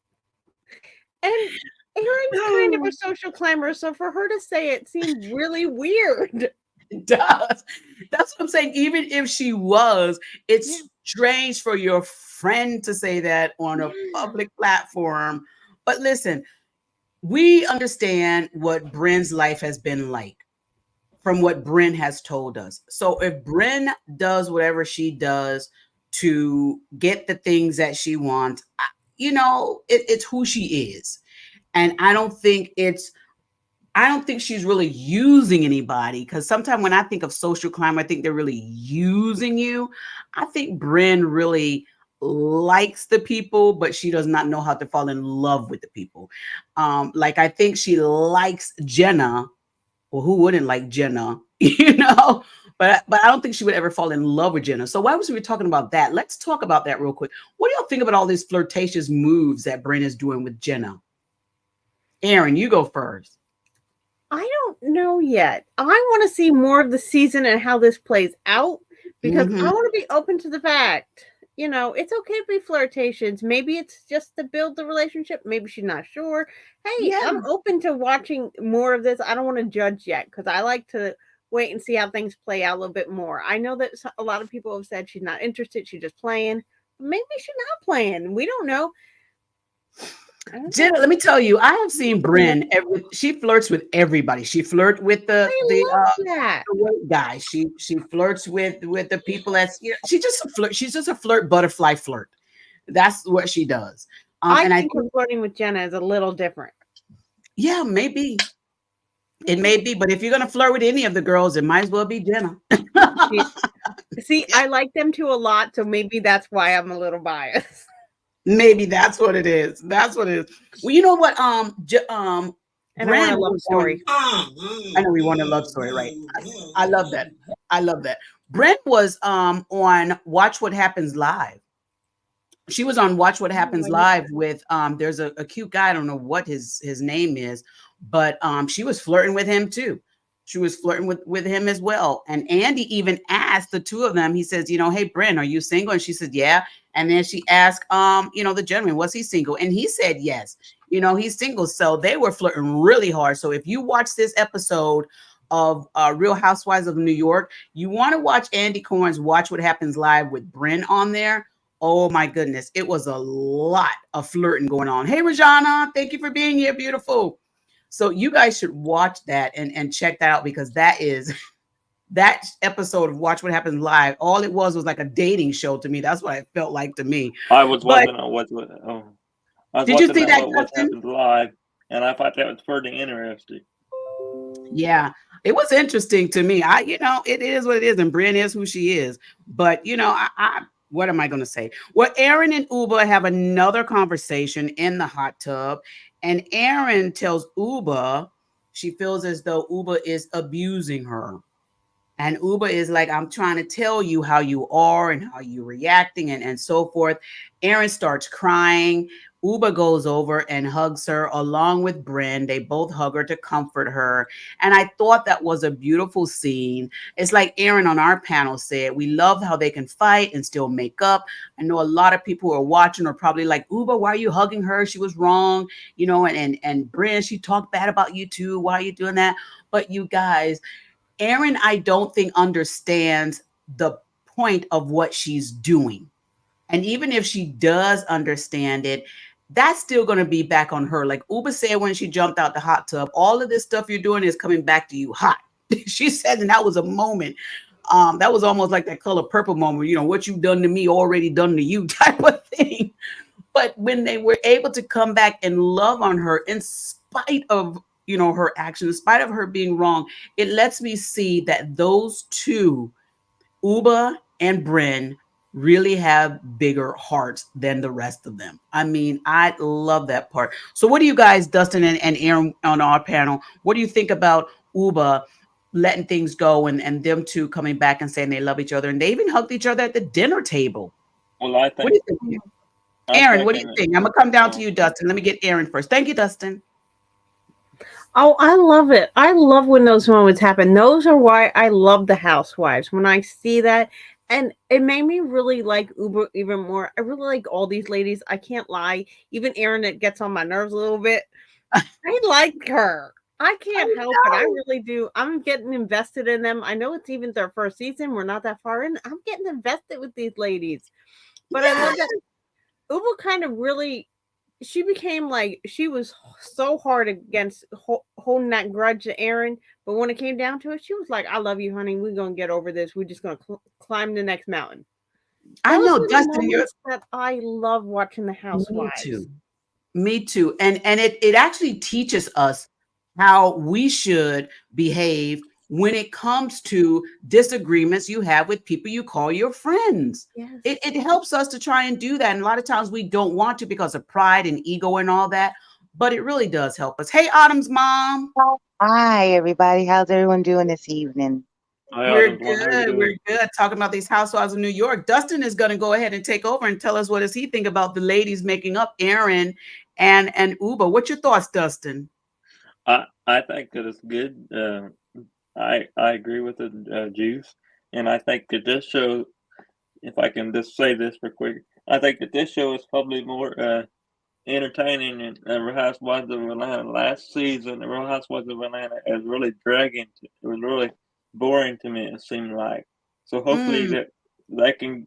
and Aaron's kind of a social climber, so for her to say it seemed really weird. It does. That's what I'm saying. Even if she was, it's strange for your friend to say that on a public platform. But listen, we understand what Bren's life has been like from what Bren has told us. So if Bren does whatever she does to get the things that she wants, it's who she is. And I don't think she's really using anybody, because sometimes when I think of social climber, I think they're really using you. I think Bren really likes the people, but she does not know how to fall in love with the people. Like, I think she likes Jenna. Well, who wouldn't like Jenna? But I don't think she would ever fall in love with Jenna. So why was we talking about that? Let's talk about that real quick. What do y'all think about all these flirtatious moves that Bren is doing with Jenna? Aaron, you go first. I don't know yet. I want to see more of the season and how this plays out, because I want to be open to the fact, it's okay to be flirtatious. Maybe it's just to build the relationship. Maybe she's not sure. Hey, I'm open to watching more of this. I don't want to judge yet, because I like to wait and see how things play out a little bit more. I know that a lot of people have said she's not interested. She's just playing. Maybe she's not playing. We don't know. Jenna, let me tell you, I have seen Bren. She flirts with everybody. She flirts with the white guy. She flirts with the people she's just a flirt. She's just a butterfly flirt. That's what she does. I think flirting with Jenna is a little different. Yeah, maybe. It may be, but if you're gonna flirt with any of the girls, it might as well be Jenna. See, I like them too a lot, so maybe that's why I'm a little biased. Maybe that's what it is. That's what it is. Well, you know what? And I want a love story. I know we want a love story, right? I love that. I love that. Brent was on Watch What Happens Live. She was on Watch What Happens Live with there's a cute guy. I don't know what his name is, but she was flirting with him too. She was flirting with him as well. And Andy even asked the two of them. He says, "Hey, Bryn, are you single?" And she said, "Yeah." And then she asked, the gentleman, was he single? And he said, "Yes." He's single. So they were flirting really hard. So if you watch this episode of Real Housewives of New York, you want to watch Andy Cohen's Watch What Happens Live with Bryn on there. Oh my goodness, it was a lot of flirting going on. Hey, Rajana, thank you for being here, beautiful. So you guys should watch that and check that out, because that is that episode of Watch What Happens Live. All it was like a dating show to me. That's what it felt like to me. I was But watching I was did you watching see that that, what Justin? happens live, and I thought that was pretty interesting. Yeah, it was interesting to me. It is what it is, and Brienne is who she is. But what am I going to say? Well, Aaron and Uba have another conversation in the hot tub, and Aaron tells Uba she feels as though Uba is abusing her. And Uba is like, "I'm trying to tell you how you are and how you're reacting and so forth." Aaron starts crying. Uba goes over and hugs her along with Bryn. They both hug her to comfort her. And I thought that was a beautiful scene. It's like Aaron on our panel said, we love how they can fight and still make up. I know a lot of people who are watching are probably like, "Uba, why are you hugging her? She was wrong." And Bryn, she talked bad about you too. Why are you doing that? But you guys, Aaron, I don't think understands the point of what she's doing. And even if she does understand it, that's still going to be back on her. Like Uba said when she jumped out the hot tub, all of this stuff you're doing is coming back to you hot. She said, and that was a moment. That was almost like that Color Purple moment, what you've done to me already done to you type of thing. But when they were able to come back and love on her in spite of her actions, in spite of her being wrong, it lets me see that those two, Uba and Bryn, really have bigger hearts than the rest of them. I mean, I love that part. So what do you guys, Dustin and Aaron on our panel, what do you think about Uba letting things go and them two coming back and saying they love each other, and they even hugged each other at the dinner table? Well, I What do think you think? I'm Aaron, what do you thinking. think? I'm gonna come down to you, Dustin. Let me get Aaron first. Thank you, Dustin. Oh, I love it. I love when those moments happen. Those are why I love the Housewives. When I see that, and it made me really like Uber even more. I really like all these ladies. I can't lie. Even Erin, that gets on my nerves a little bit. I like her. I I can't help it. I know. really do. I'm getting invested in them. I know it's even their first season. We're not that far in. I'm getting invested with these ladies. But I Yeah. love that Uber kind of really, she became like, she was so hard against holding that grudge to Aaron. But when it came down to it, she was like, "I love you, honey. We're going to get over this. We're just going to climb the next mountain." I Those know, are the Dustin. You're moments that I love watching the Me Housewives. too. Me too. And it actually teaches us how we should behave when it comes to disagreements you have with people you call your friends. Yes. It helps us to try and do that. And a lot of times we don't want to because of pride and ego and all that. But it really does help us. Hey, Autumn's mom. Hi, everybody. How's everyone doing this evening? Hi, We're Autumn's one. How you good. We're doing? good. Talking about these housewives of New York. Dustin is going to go ahead and take over and tell us what does he think about the ladies making up Aaron and Uba. What's your thoughts, Dustin? I think that it's good. I agree with the Juice, and I think that this show, if I can just say this for quick, I think that this show is probably more entertaining than Real Housewives of Atlanta. Last season, the Real Housewives of Atlanta is really dragging. It was really boring to me. It seemed like. So hopefully Mm. that they can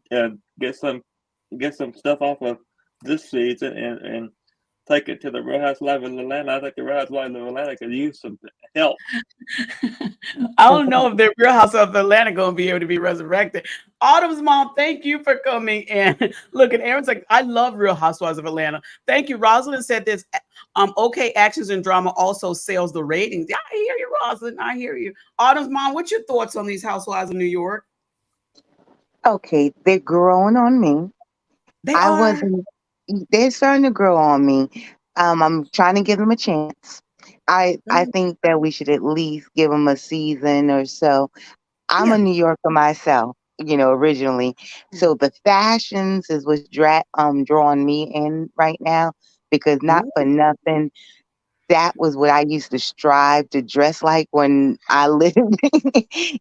get some stuff off of this season and take it to the Real Housewives of Atlanta. I think the Real Housewives of Atlanta could use some help. I don't know if the Real House of Atlanta going to be able to be resurrected. Autumn's mom, thank you for coming in. Look, and Aaron's like, I love Real Housewives of Atlanta. Thank you. Rosalind said this. Okay, actions and drama also sells the ratings. Yeah, I hear you, Rosalind. I hear you. Autumn's mom, what's your thoughts on these Housewives of New York? Okay, they're growing on me. They I are. wasn't, they're starting to grow on me. I'm trying to give them a chance. I Mm, think that we should at least give them a season or so. I'm yeah. a New Yorker myself, originally. So the fashions is what's drawing me in right now because not for Ooh. nothing. that was what I used to strive to dress like when I lived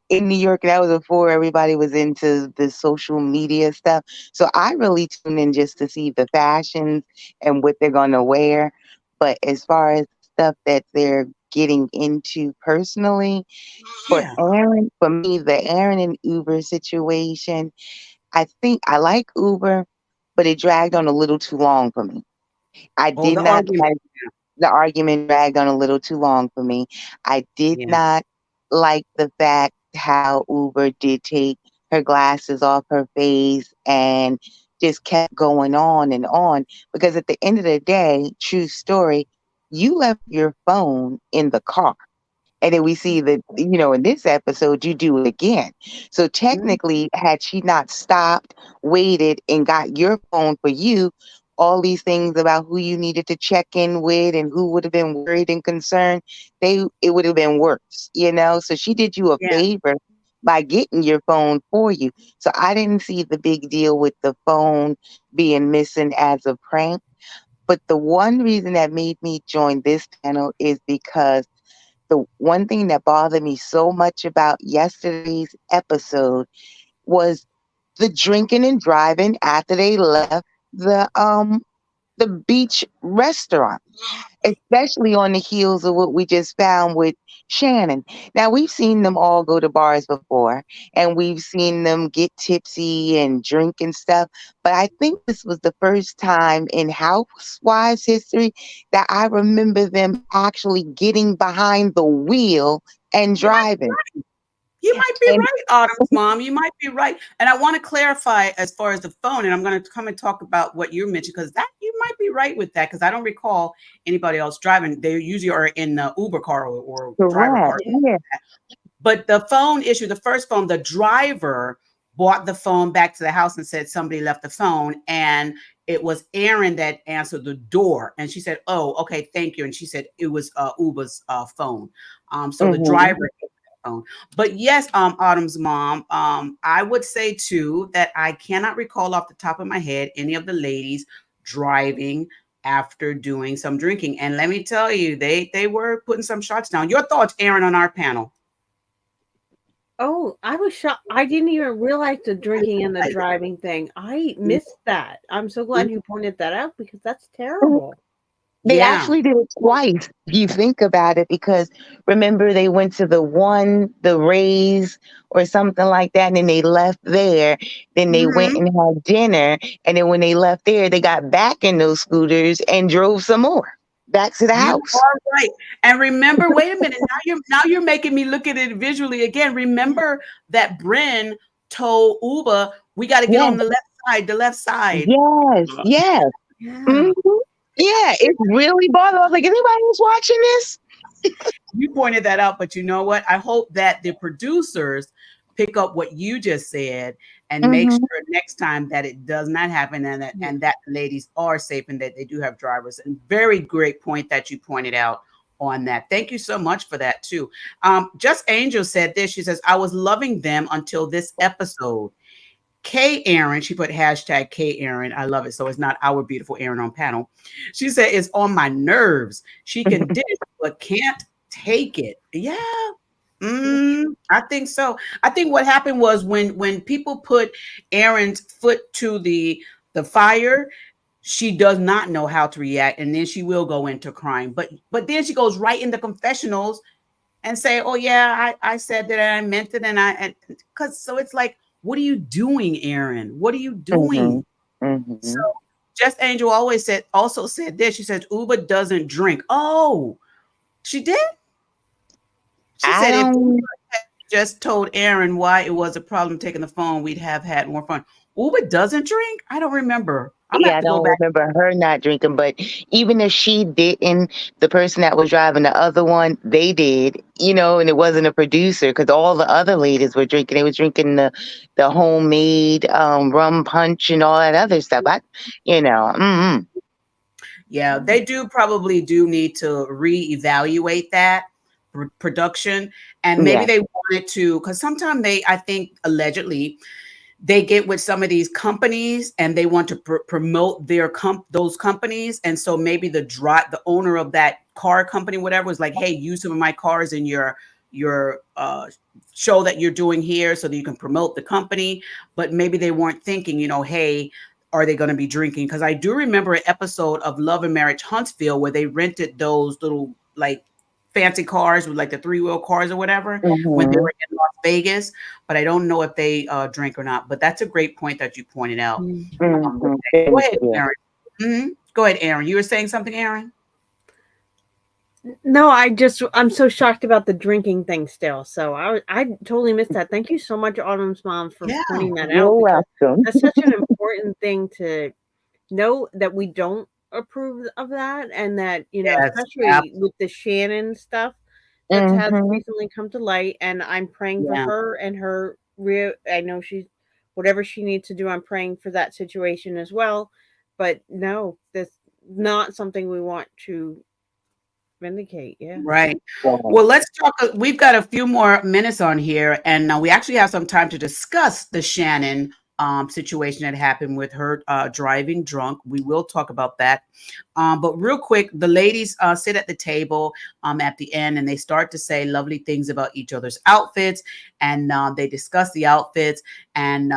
in New York. That was before everybody was into the social media stuff. So I really tune in just to see the fashions and what they're going to wear. But as far as stuff that they're getting into personally, for Yeah. Aaron, for me, the Aaron and Uber situation, I think I like Uber, but it dragged on a little too long for me. I Oh, did the not argument. like the argument dragged on a little too long for me. I did Yeah. not like the fact how Uber did take her glasses off her face and just kept going on and on. Because at the end of the day, true story, you left your phone in the car. And then we see that, in this episode, you do it again. So Mhm. technically, had she not stopped, waited, and got your phone for you, all these things about who you needed to check in with and who would have been worried and concerned, it would have been worse. So she did you a Yeah. favor by getting your phone for you. So I didn't see the big deal with the phone being missing as a prank. But the one reason that made me join this panel is because the one thing that bothered me so much about yesterday's episode was the drinking and driving after they left the beach restaurant, especially on the heels of what we just found with Shannon. Now, we've seen them all go to bars before, and we've seen them get tipsy and drink and stuff, but I think this was the first time in Housewives history that I remember them actually getting behind the wheel and You might be driving. right. You might be And right, Autumn's mom. You might be right. And I want to clarify as far as the phone, and I'm going to come and talk about what you mentioned because that you might be right with that because I don't recall anybody else driving. They usually are in the Uber car or driver correct, car. yeah. But the phone issue, the first phone, the driver brought the phone back to the house and said somebody left the phone. And it was Aaron that answered the door. And she said, "Oh, okay, thank you." And she said it was Uber's phone. So the Hmm. driver took the phone. But yes, Autumn's mom, I would say too that I cannot recall off the top of my head any of the ladies driving after doing some drinking. And let me tell you, they were putting some shots down. Your thoughts, Aaron, on our panel? Oh, I was shocked. I didn't even realize the drinking and the driving thing. I missed that. I'm so glad you pointed that out because that's terrible. They Yeah. actually did it twice, if you think about it, because remember they went to the Rays or something like that, and then they left there. Then they went Mhm. and had dinner, and then when they left there, they got back in those scooters and drove some more back to the You house. are right. And remember, wait a minute. Now you're making me look at it visually again. Remember that Bryn told Uber, we got to get Yes, on the left side, the left side. yes, Uh, yes. Yeah. Hmm. Yeah, it really bothered. I was like, anybody else watching this? You pointed that out, but you know what? I hope that the producers pick up what you just said and make Hmm. sure next time that it does not happen and that the ladies are safe and that they do have drivers. And very great point that you pointed out on that. Thank you so much for that too. Just Angel said this. She says, I was loving them until this episode. K Aaron, she put hashtag K Aaron. I love it. So it's not our beautiful Aaron on panel. She said it's on my nerves. She can dish, but can't take it. Yeah. I think so. I think what happened was when people put Aaron's foot to the fire, she does not know how to react, and then she will go into crying. But then she goes right into confessionals and say, "Oh yeah, I said that and I meant it," and because so it's like, what are you doing, Aaron? What are you Hmm. doing? So Hmm. Just Angel also said this. She says Uber doesn't drink. Oh, she did. She I said if Uber don't. just told Aaron why it was a problem taking the phone, we'd have had more fun. Uber doesn't drink. I don't remember. I'm gonna Yeah, have I to go don't back. remember her not drinking, but even if she didn't, the person that was driving the other one, they did, and it wasn't a producer because all the other ladies were drinking. They were drinking the homemade rum punch and all that other stuff. Mm-mm. Yeah, they probably do need to reevaluate that production, and maybe Yeah. they wanted to because sometimes I think allegedly they get with some of these companies and they want to promote those companies, and so maybe the owner of that car company, whatever, was like, hey, use some of my cars in your show that you're doing here so that you can promote the company. But maybe they weren't thinking, hey, are they going to be drinking? Because I do remember an episode of Love and Marriage Huntsville where they rented those little like fancy cars with like the three-wheel cars or whatever when they Mm-hmm. were in Las Vegas. But I don't know if they drink or not. But that's a great point that you pointed out. Mm. Mm-hmm. Go Thank ahead, you. Aaron. Go ahead, Aaron. You were saying something, Aaron? No, I'm so shocked about the drinking thing still. So I totally missed that. Thank you so much, Autumn's mom, for Yeah. pointing that You're out, because welcome. that's such an important thing to know, that we don't approve of that, and that, Yes. especially with the Shannon stuff that has Mm-hmm. recently come to light, and I'm praying for Yeah. her and her real. I know she's whatever she needs to do. I'm praying for that situation as well. But no, that's not something we want to vindicate. Yeah. Right. Right. Well, let's talk. We've got a few more minutes on here, and we actually have some time to discuss the Shannon situation that happened with her driving drunk. We will talk about that. But real quick, the ladies sit at the table at the end, and they start to say lovely things about each other's outfits, and they discuss the outfits. And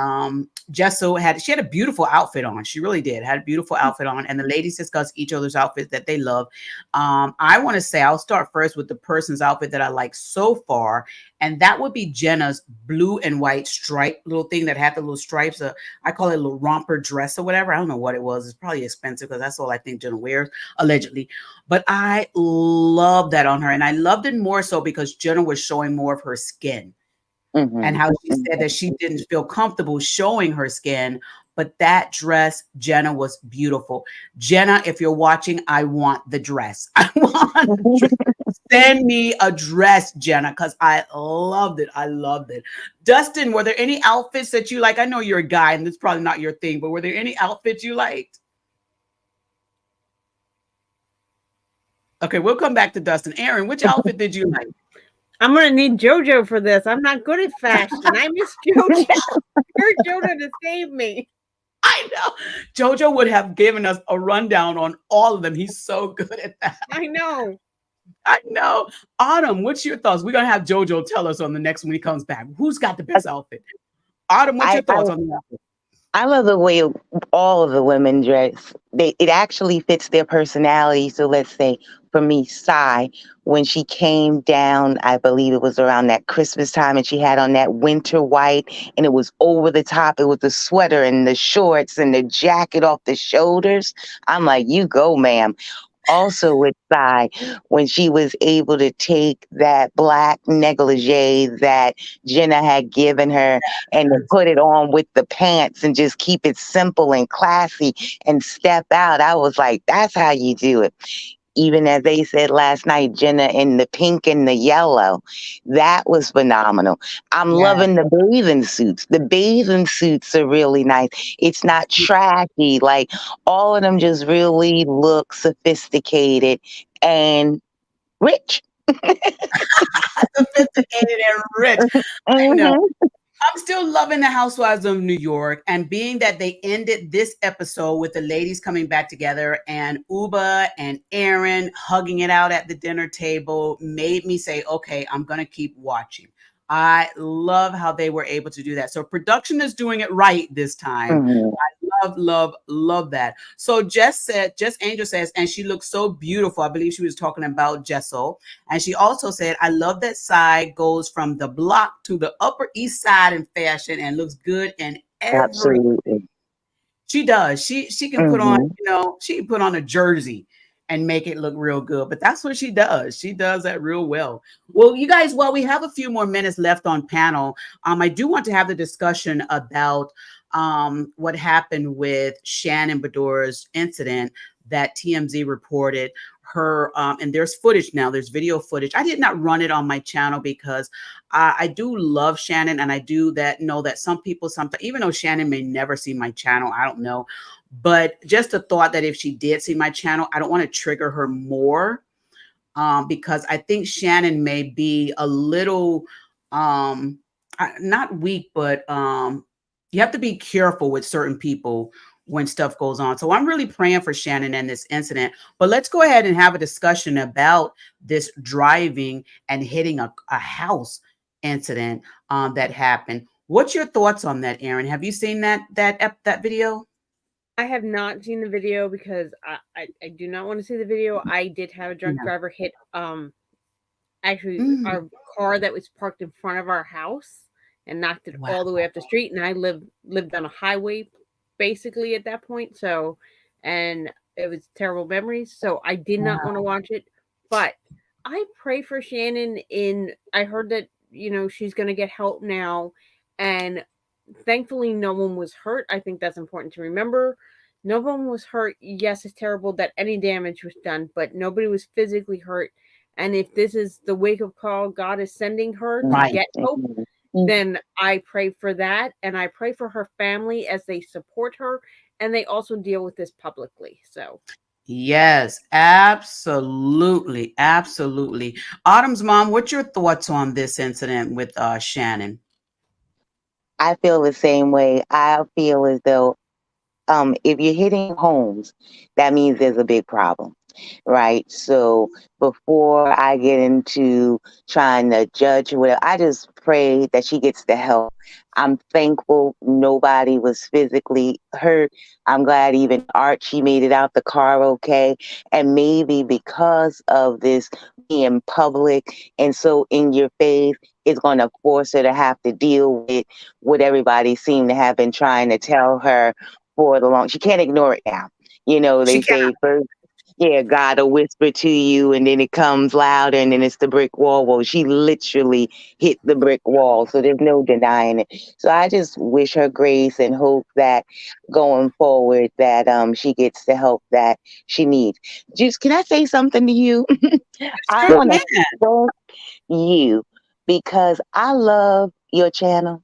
Jessel she had a beautiful outfit on. She really did, had a beautiful outfit on, and the ladies discuss each other's outfits that they love. I want to say I'll start first with the person's outfit that I like so far, and that would be Jenna's blue and white stripe little thing that had the little stripes. I call it a little romper dress or whatever. I don't know what it was. It's probably expensive because that's all I think Jenna wears, allegedly. But I love that on her, and I loved it more so because Jenna was showing more of her skin, and Mm-hmm. how she said that she didn't feel comfortable showing her skin. But that dress, Jenna, was beautiful. Jenna, if you're watching, I want the dress. I want the dress. Send me a dress, Jenna, because I loved it. I loved it. Dustin, were there any outfits that you like? I know you're a guy and it's probably not your thing, but were there any outfits you liked? Okay, we'll come back to Dustin. Aaron, which outfit did you like? I'm gonna need JoJo for this. I'm not good at fashion. I miss JoJo. You're JoJo to save me. I know. JoJo would have given us a rundown on all of them. He's so good at that. I know. I know. Autumn, what's your thoughts? We're going to have JoJo tell us on the next when he comes back. Who's got the best outfit? Autumn, what's I, your I thoughts on the outfit? I love the way all of the women dress. It actually fits their personality. So let's say for me, Sai, when she came down, I believe it was around that Christmas time, and she had on that winter white, and it was over the top. It was the sweater and the shorts and the jacket off the shoulders. I'm like, you go, ma'am. Also with Sai, when she was able to take that black negligee that Jenna had given her and to put it on with the pants and just keep it simple and classy and step out, I was like, that's how you do it. Even as they said last night, Jenna in the pink and the yellow, that was phenomenal. I'm Yeah. loving the bathing suits. The bathing suits are really nice. It's not trashy. Like all of them just really look sophisticated and rich. Sophisticated and rich. I know. Hmm. I'm still loving the Housewives of New York, and being that they ended this episode with the ladies coming back together and Uba and Aaron hugging it out at the dinner table made me say, okay, I'm going to keep watching. I love how they were able to do that. So production is doing it right this time. Hmm. Love that. So Jess Angel says, and she looks so beautiful. I believe she was talking about Jessel. And she also said, I love that side goes from the block to the Upper East Side in fashion and looks good in every. Absolutely. She does. She can put on, Hmm. she can put on a jersey and make it look real good. But that's what she does. She does that real well. Well, you guys, while we have a few more minutes left on panel, I do want to have the discussion about what happened with Shannon Bedore's incident that TMZ reported her, and there's footage now, there's video footage. I did not run it on my channel because I do love Shannon, and I do know that some people, sometimes, even though Shannon may never see my channel, I don't know, but just the thought that if she did see my channel, I don't want to trigger her more, because I think Shannon may be a little not weak, but You have to be careful with certain people when stuff goes on. So I'm really praying for Shannon and this incident. But let's go ahead and have a discussion about this driving and hitting a house incident that happened. What's your thoughts on that, Aaron? Have you seen that video? I have not seen the video because I do not want to see the video. I did have a drunk No. driver hit actually Mm, our car that was parked in front of our house and knocked it wow. all the way up the street. And I lived on a highway basically at that point. So, and it was terrible memories. So I did not want to watch it. But I pray for Shannon. I heard that she's going to get help now, and thankfully no one was hurt. I think that's important to remember. No one was hurt. Yes, it's terrible that any damage was done, but nobody was physically hurt. And if this is the wake up call God is sending her to Right. get hope, Mhm. then I pray for that. And I pray for her family as they support her and they also deal with this publicly. So, Yes, absolutely. Absolutely. Autumn's mom, what's your thoughts on this incident with Shannon? I feel the same way. I feel as though if you're hitting homes, that means there's a big problem, right? So before I get into trying to judge whatever, I just pray that she gets the help. I'm thankful nobody was physically hurt. I'm glad even Archie made it out the car okay. And maybe because of this being public and so in your face, it's going to force her to have to deal with what everybody seemed to have been trying to tell her for the long. She can't ignore it now. You know, She they cannot. say first, yeah, God will whisper to you, and then it comes louder, and then it's the brick wall. Well, she literally hit the brick wall, so there's no denying it. So I just wish her grace and hope that going forward that she gets the help that she needs. Just can I say something to you? I Sure want to can. thank you because I love your channel.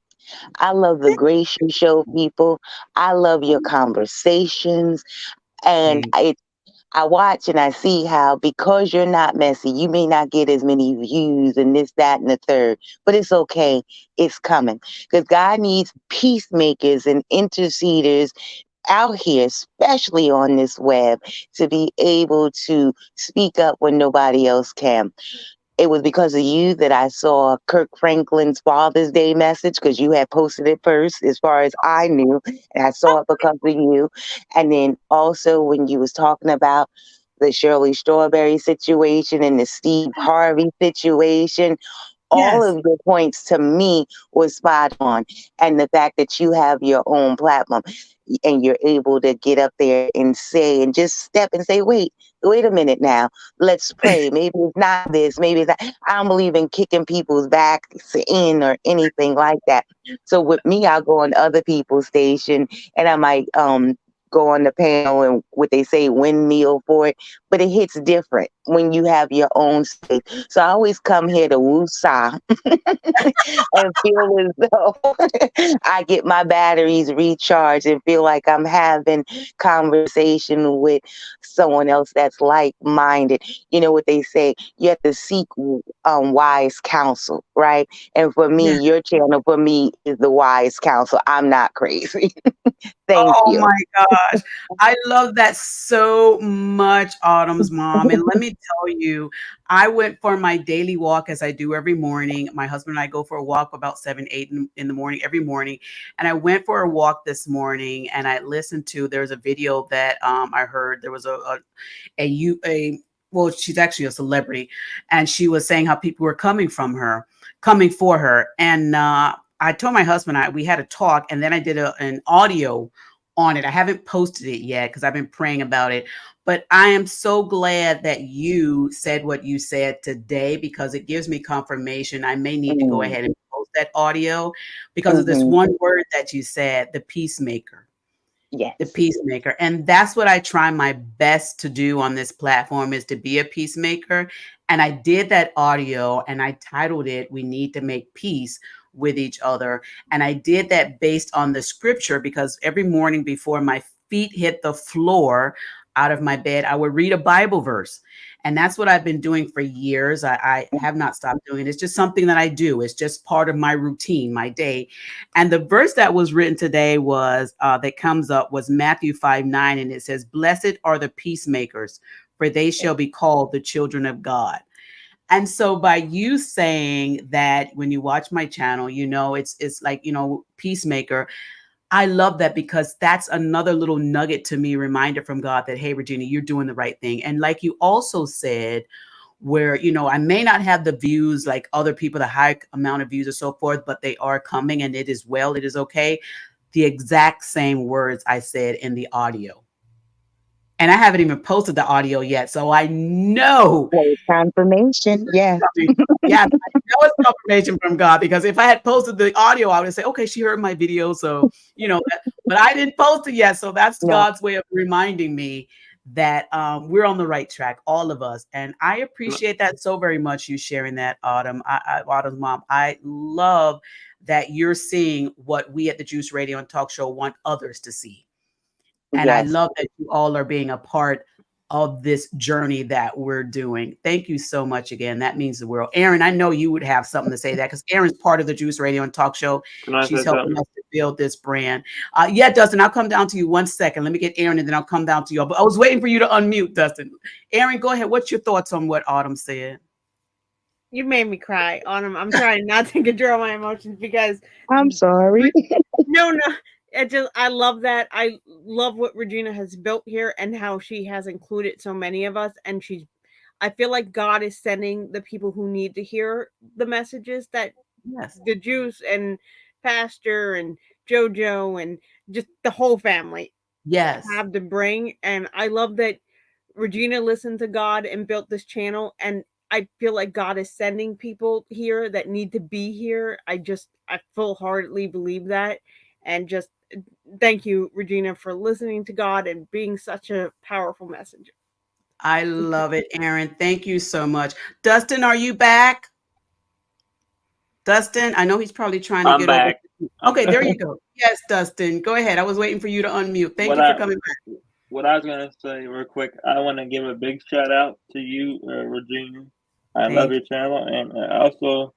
I love the grace you show people. I love your conversations. And Thank I watch and I see how because you're not messy, you may not get as many views and this, that, and the third, but it's okay. It's coming because God needs peacemakers and interceders out here, especially on this web, to be able to speak up when nobody else can. It was because of you that I saw Kirk Franklin's Father's Day message because you had posted it first, as far as I knew, and I saw it because of you. And then also when you was talking about the Shirley Strawberry situation and the Steve Harvey situation, all Yes. of your points to me was spot on. And the fact that you have your own platform and you're able to get up there and say and just step and say, wait a minute now. Let's pray. Maybe it's not this, maybe it's that. I don't believe in kicking people's backs in or anything like that. So with me, I'll go on other people's station and I might go on the panel and what they say windmill for it, but it hits different when you have your own space. So I always come here to woosah and feel as though I get my batteries recharged and feel like I'm having conversation with someone else that's like minded. You know what they say, you have to seek wise counsel, right? And for me, Yes. your channel for me is the wise counsel. I'm not crazy. Thank Oh you. my gosh. I love that so much, Autumn's mom. And let me tell you, I went for my daily walk as I do every morning. My husband and I go for a walk about 7, 8 in the morning, every morning. And I went for a walk this morning and I listened to, there's a video that I heard. There was a well, she's actually a celebrity, and she was saying how people were coming for her. And I told my husband we had a talk, and then I did an audio on it. I haven't posted it yet because I've been praying about it. But I am so glad that you said what you said today because it gives me confirmation. I may need to go Mm, ahead and post that audio because of this mhm. one word that you said, the peacemaker, the Yes. peacemaker. And that's what I try my best to do on this platform is to be a peacemaker. And I did that audio and I titled it We Need to Make Peace with Each Other. And I did that based on the scripture because every morning before my feet hit the floor, out of my bed, I would read a Bible verse. And that's what I've been doing for years. I have not stopped doing it. It's just something that I do. It's just part of my routine, my day. And the verse that was written today was that comes up was Matthew 5:9, and it says, "Blessed are the peacemakers, for they shall be called the children of God." And so by you saying that when you watch my channel, it's like, peacemaker. I love that because that's another little nugget to me, reminder from God that, hey, Regina, you're doing the right thing. And like you also said, where, I may not have the views like other people, the high amount of views or so forth, but they are coming and it is well, it is okay. The exact same words I said in the audio. And I haven't even posted the audio yet. So I know. Well, it's confirmation. Yes. Yeah, I know it's confirmation from God, because if I had posted the audio, I would say, okay, she heard my video. So, but I didn't post it yet. So that's No. God's way of reminding me that we're on the right track, all of us. And I appreciate that so very much, you sharing that, Autumn. Autumn's mom. I love that you're seeing what we at the Juice Radio and Talk Show want others to see. And I Yes. love that you all are being a part of this journey that we're doing. Thank you so much again. That means the world. Aaron, I know you would have something to say that, because Aaron's part of the Juice Radio and Talk Show. Can I She's say helping something? us to build this brand. Yeah, Dustin, I'll come down to you 1 second. Let me get Aaron and then I'll come down to you. But I was waiting for you to unmute, Dustin. Aaron, go ahead. What's your thoughts on what Autumn said? You made me cry, Autumn. I'm trying not to control my emotions because I'm sorry. no, I love that. I love what Regina has built here and how she has included so many of us. And I feel like God is sending the people who need to hear the messages that Yes. the Juice and Pastor and JoJo and just the whole family Yes. have to bring. And I love that Regina listened to God and built this channel. And I feel like God is sending people here that need to be here. I full heartedly believe that. And just thank you, Regina, for listening to God and being such a powerful messenger. I love it, Aaron. Thank you so much. Dustin, are you back? Dustin, I know he's probably trying to I'm get over. back. I'm Okay, there back. you go. Yes, Dustin, go ahead. I was waiting for you to unmute. Thank What you for I coming back. what I was gonna say real quick, I want to give a big shout out to you, Regina. I love Thank your channel, and also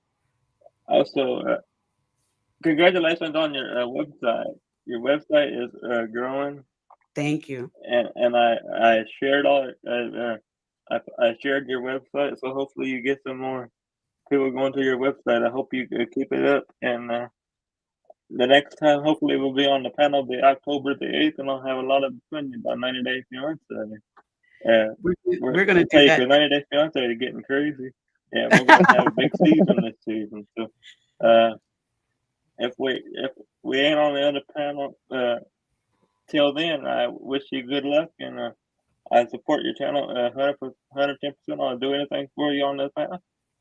congratulations on your website. Your website is growing, Thank you. and I shared I shared your website, so hopefully you get some more people going to your website. I hope you keep it up, and the next time hopefully we'll be on the panel the October the 8th, and I'll have a lot of opinion about 90 Day Fiance. We're going to I tell do you, that. because 90 Day Fiance is getting crazy. Yeah, we're gonna have a big season this season. So, if we ain't on the other panel till then, I wish you good luck, and I support your channel 110%. I'll do anything for you on this panel.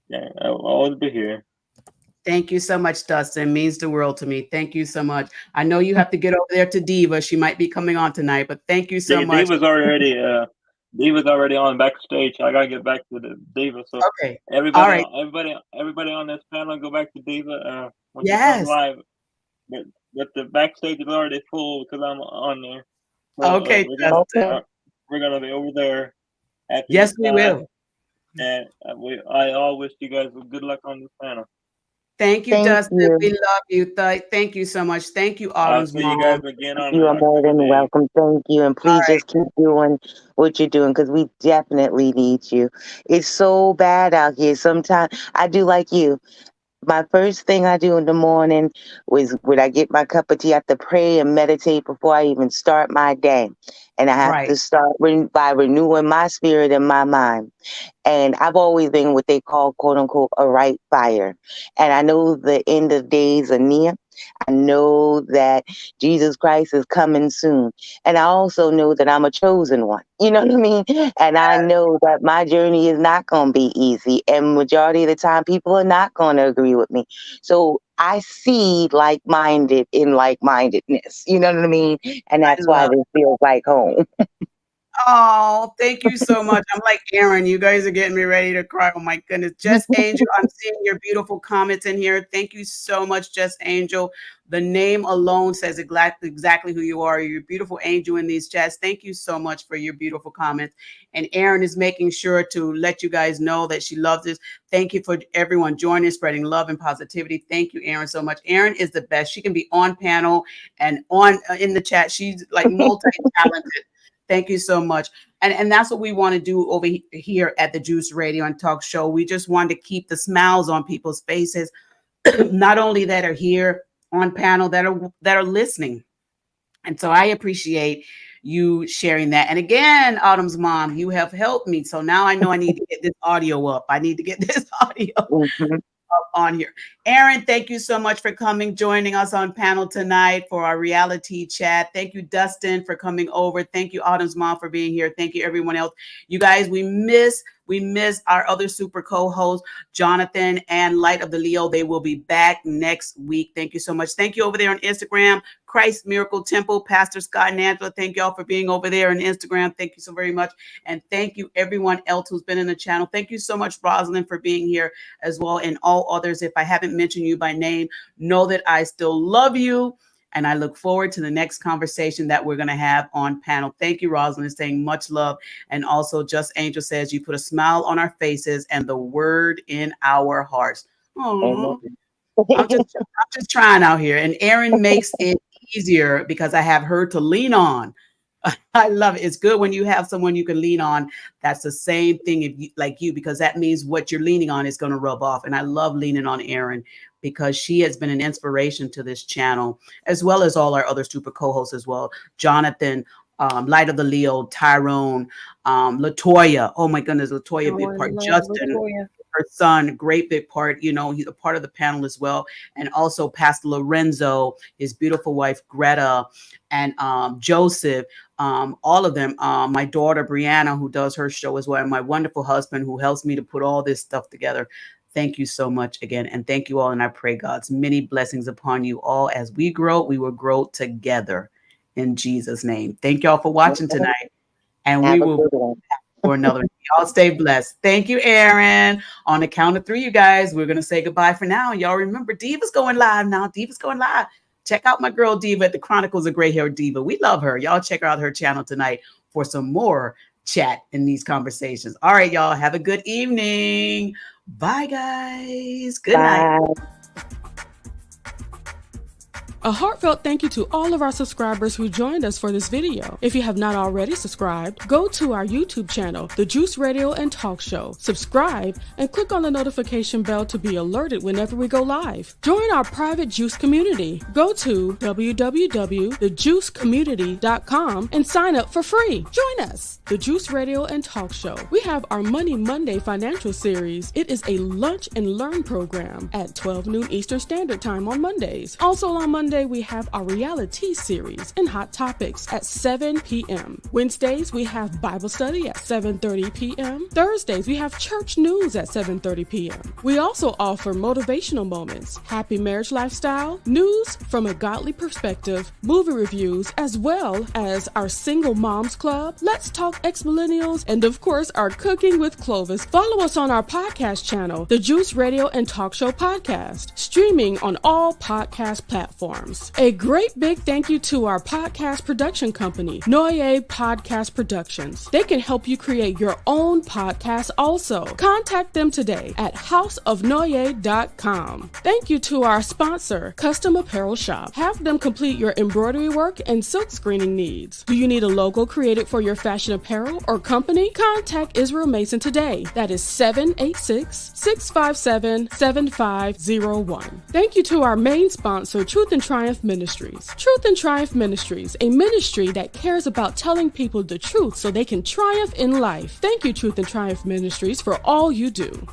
Yeah, I'll always be here. Thank you so much, Dustin. It means the world to me. Thank you so much. I know you have to get over there to Diva. She might be coming on tonight, but thank you so much. Diva's already on backstage. I gotta get back to the Diva. So Okay. All right. everybody on this panel, go back to Diva when she Yes. comes live. But the backstage is already full because I'm on there. So Okay, Dustin. we're gonna be over there at the Yes, we time, will. and I all wish you guys good luck on this panel. Thank you, Thank Dustin. you. We love you. Thank you so much. Thank you, I'll Autumn's see you guys mom. again on You are more October than the 8th. welcome. Thank you. And please just keep doing what you're doing, because we definitely need you. It's so bad out here. Sometimes I do like you. My first thing I do in the morning was when I get my cup of tea, I have to pray and meditate before I even start my day. And I have Right. to start by renewing my spirit and my mind. And I've always been what they call, quote unquote, a right fire. And I know the end of days are near. I know that Jesus Christ is coming soon. And I also know that I'm a chosen one. You know what I mean? And I know that my journey is not going to be easy. And majority of the time, people are not going to agree with me. So I see like-minded in like-mindedness. You know what I mean? And I that's why love this feels like home. Oh, thank you so much. I'm like Aaron. You guys are getting me ready to cry. Oh my goodness. Just Angel, I'm seeing your beautiful comments in here. Thank you so much, Just Angel. The name alone says exactly who you are. You're a beautiful angel in these chats. Thank you so much for your beautiful comments. And Erin is making sure to let you guys know that she loves this. Thank you for everyone joining, spreading love and positivity. Thank you, Erin, so much. Erin is the best. She can be on panel and on in the chat. She's like multi-talented. Thank you so much. And that's what we want to do over here at the Juice Radio and Talk Show. We just want to keep the smiles on people's faces, not only that are here on panel, that are listening. And so I appreciate you sharing that. And again, Autumn's mom, you have helped me. So now I know I need to get this audio up. I need to get this audio up on here. Aaron, thank you so much for coming, joining us on panel tonight for our reality chat. Thank you, Dustin, for coming over. Thank you, Autumn's mom, for being here. Thank you, everyone else. You guys, we miss our other super co-hosts, Jonathan and Light of the Leo. They will be back next week. Thank you so much. Thank you over there on Instagram, Christ Miracle Temple, Pastor Scott and Angela. Thank y'all for being over there on Instagram. Thank you so very much. And thank you everyone else who's been in the channel. Thank you so much, Rosalind, for being here as well. And all others, if I haven't mentioned you by name, know that I still love you. And I look forward to the next conversation that we're going to have on panel. Thank you, Rosalind, saying much love. And also, Just Angel says, you put a smile on our faces and the word in our hearts. Oh, I'm just trying out here. And Erin makes it easier because I have her to lean on. I love it. It's good when you have someone you can lean on. That's the same thing if you, like you, because that means what you're leaning on is going to rub off. And I love leaning on Erin because she has been an inspiration to this channel, as well as all our other super co-hosts as well. Jonathan, Light of the Leo, Tyrone, Latoya. Oh my goodness, Latoya, big part. Justin, Latoya. her son, great big part. You know, he's a part of the panel as well. And also Pastor Lorenzo, his beautiful wife, Greta, and Joseph, all of them. My daughter, Brianna, who does her show as well. And my wonderful husband, who helps me to put all this stuff together. Thank you so much again. And thank you all. And I pray God's many blessings upon you all. As we grow, we will grow together in Jesus' name. Thank y'all for watching tonight. And we will be back for another one. Y'all stay blessed. Thank you, Aaron. On the count of 3, you guys, we're going to say goodbye for now. Y'all remember, Diva's going live now. Diva's going live. Check out my girl Diva at the Chronicles of Gray Hair Diva. We love her. Y'all check out her channel tonight for some more chat in these conversations. All right, y'all. Have a good evening. Bye, guys. Good night. A heartfelt thank you to all of our subscribers who joined us for this video. If you have not already subscribed, go to our YouTube channel, The Juice Radio and Talk Show. Subscribe and click on the notification bell to be alerted whenever we go live. Join our private Juice community. Go to www.thejuicecommunity.com and sign up for free. Join us, The Juice Radio and Talk Show. We have our Money Monday financial series. It is a lunch and learn program at 12 noon Eastern Standard Time on Mondays. Also on Monday, we have our reality series and hot topics at 7 p.m. Wednesdays, we have Bible study at 7:30 p.m. Thursdays, we have church news at 7:30 p.m. We also offer motivational moments, happy marriage lifestyle, news from a godly perspective, movie reviews, as well as our single moms club, Let's Talk Ex-Millennials, and of course, our Cooking with Clovis. Follow us on our podcast channel, The Juice Radio and Talk Show Podcast, streaming on all podcast platforms. A great big thank you to our podcast production company, Noye Podcast Productions. They can help you create your own podcast also. Contact them today at houseofnoye.com. Thank you to our sponsor, Custom Apparel Shop. Have them complete your embroidery work and silk screening needs. Do you need a logo created for your fashion apparel or company? Contact Israel Mason today. That is 786-657-7501. Thank you to our main sponsor, Truth and Triumph Ministries. Truth and Triumph Ministries, a ministry that cares about telling people the truth so they can triumph in life. Thank you, Truth and Triumph Ministries, for all you do.